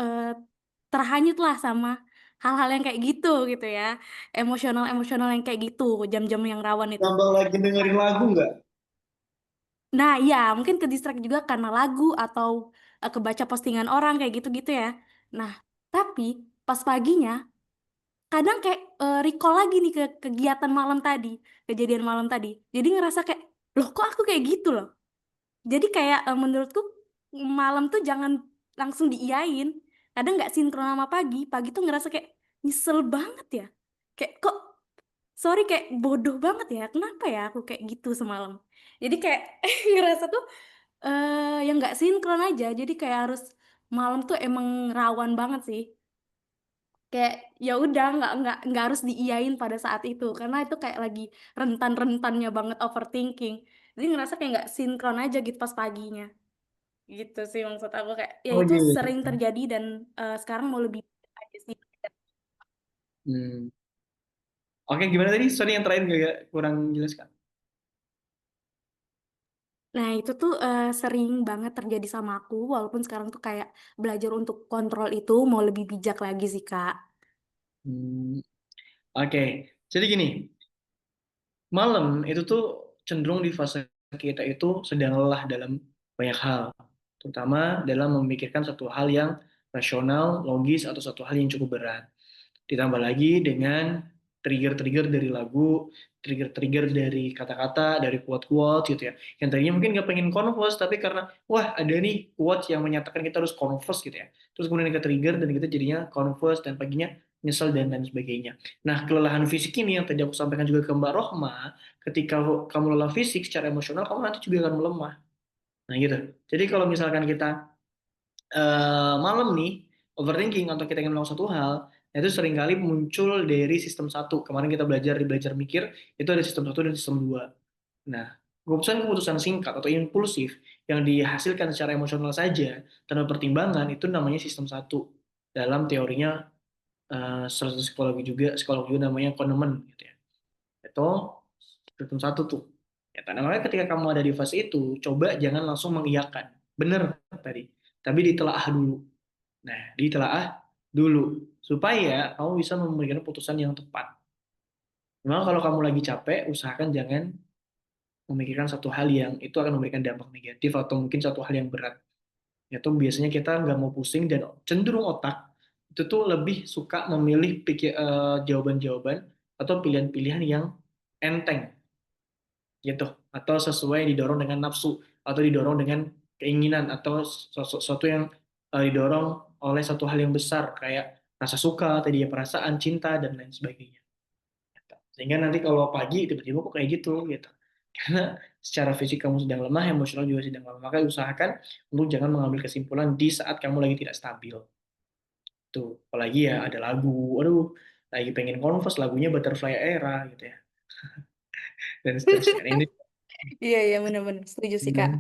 terhanyut lah sama hal-hal yang kayak gitu ya. Emosional-emosional yang kayak gitu, jam-jam yang rawan itu. Gampang lagi dengerin lagu nggak? Nah, ya, mungkin ke distract juga karena lagu atau kebaca postingan orang kayak gitu-gitu ya. Nah, tapi pas paginya kadang kayak recall lagi nih ke kegiatan malam tadi, kejadian malam tadi. Jadi ngerasa kayak, loh kok aku kayak gitu loh. Jadi kayak menurutku malam tuh jangan langsung diiyain. Kadang nggak sinkron sama pagi. Pagi tuh ngerasa kayak nyesel banget ya. Kayak kok, sorry kayak bodoh banget ya. Kenapa ya aku kayak gitu semalam. Jadi kayak ngerasa tuh yang nggak sinkron aja. Jadi kayak harus malam tuh emang rawan banget sih. Kayak ya udah nggak harus diiyain pada saat itu karena itu kayak lagi rentan-rentannya banget overthinking. Jadi ngerasa kayak nggak sinkron aja gitu pas paginya. Gitu sih maksud aku kayak ya Oh itu gitu. sering terjadi dan sekarang mau lebih aja sih. Hmm. Oke, gimana tadi? Sorry yang terakhir gak kurang jelas kan? Nah itu tuh sering banget terjadi sama aku walaupun sekarang tuh kayak belajar untuk kontrol itu mau lebih bijak lagi sih Kak. Hmm. Oke, jadi gini, malam itu tuh cenderung di fase kita itu sedang lelah dalam banyak hal, terutama dalam memikirkan satu hal yang rasional, logis, atau satu hal yang cukup berat. Ditambah lagi dengan trigger-trigger dari lagu, trigger-trigger dari kata-kata, dari quote-quote gitu ya. Yang tadinya mungkin nggak pengen converse, tapi karena, wah ada nih quotes yang menyatakan kita harus converse gitu ya. Terus kemudian kita trigger dan kita jadinya converse dan paginya nyesel dan lain sebagainya. Nah, kelelahan fisik ini yang tadi aku sampaikan juga ke Mbak Rohma, ketika kamu lelah fisik secara emosional, kamu nanti juga akan melemah. Nah gitu. Jadi kalau misalkan kita malam nih overthinking atau kita ingin melakukan satu hal, nah itu seringkali muncul dari sistem satu. Kemarin kita belajar mikir itu ada sistem satu dan sistem dua. Nah, keputusan-keputusan singkat atau impulsif yang dihasilkan secara emosional saja tanpa pertimbangan itu namanya sistem satu. Dalam teorinya psikologi juga namanya Kahneman gitu ya. Itu sistem satu tuh. Ya, makanya ketika kamu ada di fase itu, coba jangan langsung mengiyakan. Bener tadi. Tapi ditelaah dulu. Nah, ditelaah dulu supaya kamu bisa memberikan putusan yang tepat. Memang kalau kamu lagi capek, usahakan jangan memikirkan satu hal yang itu akan memberikan dampak negatif atau mungkin satu hal yang berat. Yaitu biasanya kita nggak mau pusing dan cenderung otak itu tuh lebih suka memilih jawaban-jawaban atau pilihan-pilihan yang enteng gitu atau sesuai didorong dengan nafsu atau didorong dengan keinginan atau sesuatu yang didorong oleh satu hal yang besar kayak rasa suka, tadi ya perasaan, cinta dan lain sebagainya. Gitu. Sehingga nanti kalau pagi tiba-tiba kok kayak gitu. Karena secara fisik kamu sedang lemah, emosional juga sedang lemah. Maka usahakan untuk jangan mengambil kesimpulan di saat kamu lagi tidak stabil. Tuh, apalagi ya ada lagu, aduh, lagi pengen converse lagunya Butterfly Era gitu ya. dan seterusnya. Ini Iya, iya, benar-benar setuju sih, Kak.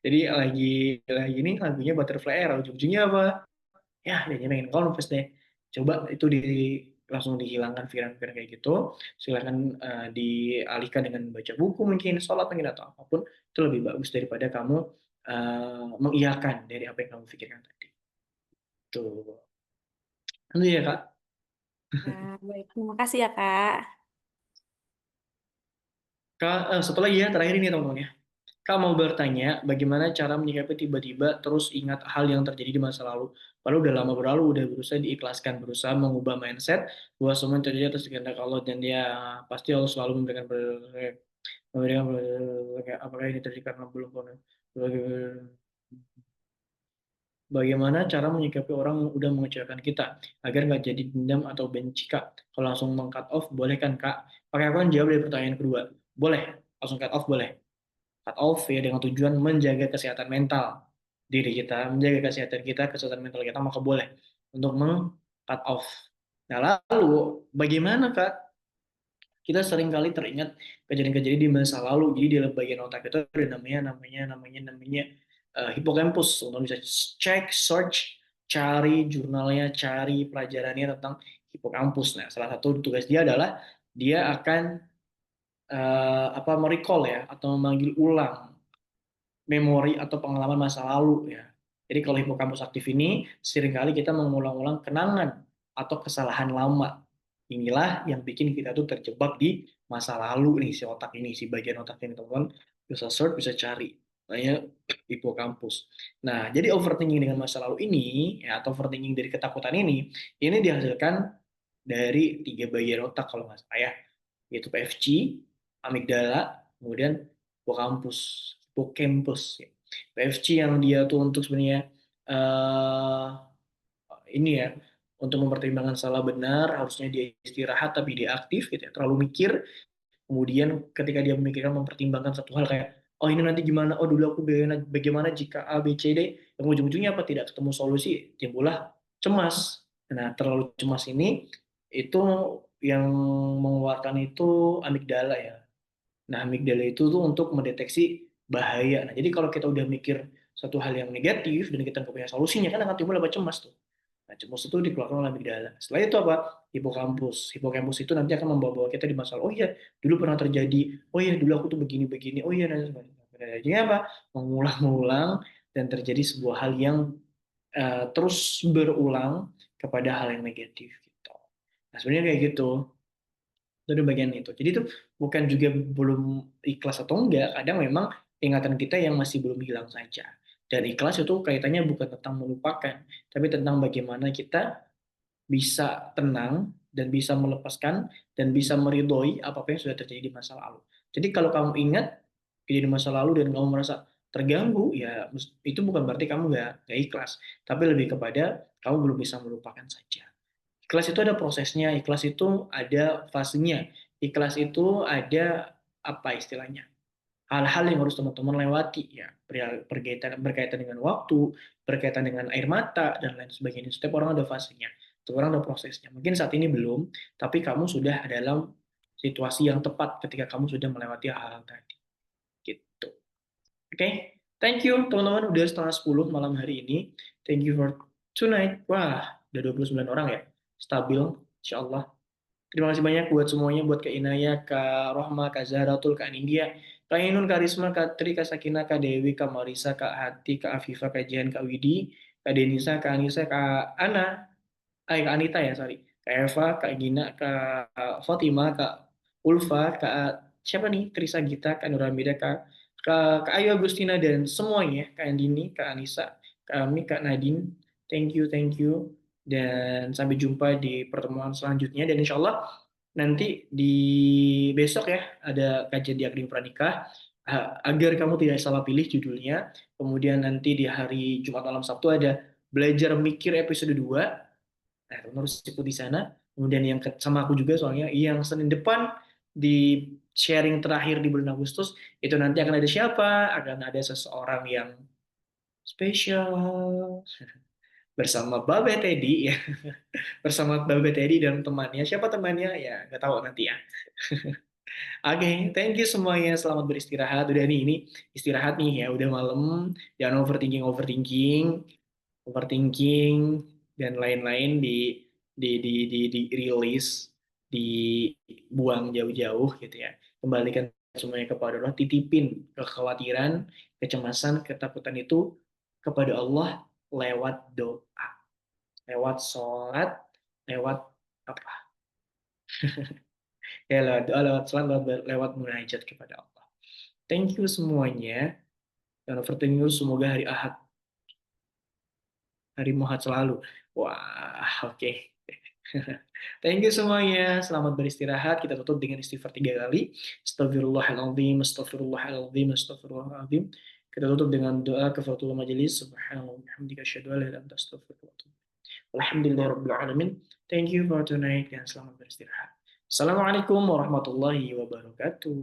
jadi lagi ini lagunya Butterfly Era, ujung-ujungnya apa? Ya dia pengen confess deh. Coba itu langsung dihilangkan pikiran-pikiran kayak gitu. Silakan dialihkan dengan baca buku mungkin, sholat mungkin atau apapun. Itu lebih bagus daripada kamu mengiyakan dari apa yang kamu pikirkan tadi. Tuh. Itu ya Kak. Nah, baik. Terima kasih ya, Kak. Kak, satu lagi ya, terakhir ini teman-teman ya. Kak mau bertanya, bagaimana cara menyikapi tiba-tiba terus ingat hal yang terjadi di masa lalu? Padahal udah lama berlalu, udah berusaha diikhlaskan, berusaha mengubah mindset bahwa semua yang terjadi atas kehendak Allah dan dia pasti Allah selalu memberikan apakah ini terjadi karena belum pernah. Bagaimana cara menyikapi orang yang udah mengecewakan kita agar nggak jadi dendam atau benci Kak? Kalau langsung meng-cut off boleh kan Kak? Pakai aku kan jawab dari pertanyaan kedua. Boleh, langsung cut off boleh. Cut off ya dengan tujuan menjaga kesehatan mental diri kita, menjaga kesehatan mental kita, maka boleh untuk meng-cut off. Nah, lalu bagaimana Kak? Kita sering kali teringat kejadian-kejadian di masa lalu. Jadi di dalam bagian otak itu ada namanya hippocampus. Untuk bisa cek, search, cari jurnalnya, cari pelajarannya tentang hippocampus. Nah, salah satu tugas dia adalah dia akan merecall ya atau memanggil ulang memori atau pengalaman masa lalu ya. Jadi kalau hipokampus aktif ini seringkali kita mengulang-ulang kenangan atau kesalahan lama. Inilah yang bikin kita tuh terjebak di masa lalu nih si otak ini, si bagian otak ini teman-teman bisa search, bisa cari. Namanya hipokampus. Nah, jadi overthinking dengan masa lalu ini ya atau overthinking dari ketakutan ini dihasilkan dari 3 bagian otak kalau nggak salah ya, yaitu PFC, amigdala, kemudian hippocampus ya. PFC yang dia tuh untuk sebenarnya uh, ini ya untuk mempertimbangkan salah benar harusnya dia istirahat tapi dia aktif gitu ya, terlalu mikir. Kemudian ketika dia memikirkan mempertimbangkan satu hal kayak oh ini nanti gimana, oh dulu aku bagaimana jika A B C D, yang ujung-ujungnya apa tidak ketemu solusi, timbullah cemas. Nah terlalu cemas ini itu yang mengeluarkan itu amigdala ya. Nah, amigdala itu tuh untuk mendeteksi bahaya. Nah, jadi kalau kita udah mikir satu hal yang negatif dan kita nggak punya solusinya, kan akan timbul apa cemas tuh. Nah, cemas itu dikeluarkan oleh amigdala. Setelah itu apa? Hipokampus. Hipokampus itu nanti akan membawa kita di masa lalu. Oh iya, dulu pernah terjadi. Oh iya, dulu aku tuh begini-begini. Oh iya, dan sebagainya. Jadi apa? Mengulang-ulang dan terjadi sebuah hal yang terus berulang kepada hal yang negatif. Gitu. Nah, sebenarnya kayak gitu. Itu di bagian itu. Jadi itu bukan juga belum ikhlas atau enggak, kadang memang ingatan kita yang masih belum hilang saja. Dan ikhlas itu kaitannya bukan tentang melupakan, tapi tentang bagaimana kita bisa tenang dan bisa melepaskan dan bisa meridhoi apa yang sudah terjadi di masa lalu. Jadi kalau kamu ingat kejadian masa lalu dan kamu merasa terganggu, ya itu bukan berarti kamu nggak ikhlas, tapi lebih kepada kamu belum bisa melupakan saja. Ikhlas itu ada prosesnya, ikhlas itu ada fasenya, ikhlas itu ada apa istilahnya? Hal-hal yang harus teman-teman lewati ya, berkaitan dengan waktu, berkaitan dengan air mata dan lain sebagainya. Setiap orang ada fasenya, setiap orang ada prosesnya. Mungkin saat ini belum, tapi kamu sudah dalam situasi yang tepat ketika kamu sudah melewati hal-hal tadi. Gitu. Oke, thank you teman-teman udah 9:30 malam hari ini. Thank you for tonight. Wah, udah 29 orang ya. Stabil, insya Allah. Terima kasih banyak buat semuanya, buat Kak Inaya, Kak Rohma, Kak Zahratul, Kak Nindya, Kak Inun, Kak Risma, Kak Tri, Kak Sakina, Kak Dewi, Kak Marisa, Kak Hati, Kak Afifah, Kak Jihan, Kak Widi, Kak Denisa, Kak Anissa, Kak Ana, Kak Anita ya, sorry. Kak Eva, Kak Gina, Kak Fatima, Kak Ulfa, Kak siapa nih? Trisa Gita, Kak Nuramida, Kak Ayu Agustina dan semuanya, Kak Andini, Kak Anissa, Kak Ami, Kak Nadine. Thank you, thank you. Dan sampai jumpa di pertemuan selanjutnya. Dan insya Allah nanti di besok ya ada kajian di Akademi Pranikah agar kamu tidak salah pilih judulnya. Kemudian nanti di hari Jumat malam Sabtu ada belajar mikir episode 2. Nah, teman harus ikut di sana. Kemudian yang sama aku juga soalnya yang Senin depan di sharing terakhir di bulan Agustus itu nanti akan ada siapa? Akan ada seseorang yang spesial. bersama Babe Teddy ya, bersama Babe Teddy dan temannya. Siapa temannya? Ya, nggak tahu nanti ya. Oke, thank you semuanya. Selamat beristirahat. Udah nih, ini istirahat nih ya. Udah malam. Jangan overthinking, overthinking, overthinking dan lain-lain di release, dibuang jauh-jauh gitu ya. Kembalikan semuanya kepada Allah. Titipin kekhawatiran, kecemasan, ketakutan itu kepada Allah lewat doa, lewat sholat, lewat apa? Ya, lewat doa, lewat sholat, lewat munajat kepada Allah. Thank you semuanya. Dan overthinking semoga hari Ahad, hari Muhat selalu. Wah, oke. Thank you semuanya. Selamat beristirahat. Kita tutup dengan istighfar 3 kali. Astagfirullahaladzim, astagfirullahaladzim, astagfirullahaladzim. Kita tutup dengan doa kafaratul majelis. Subhanallah, bihamdika, asyhadu an la ilaha illa anta, astaghfiruka wa atubu ilaik. Alhamdulillahirabbil alamin. Thank you for tonight dan selamat beristirahat. Assalamualaikum warahmatullahi wabarakatuh.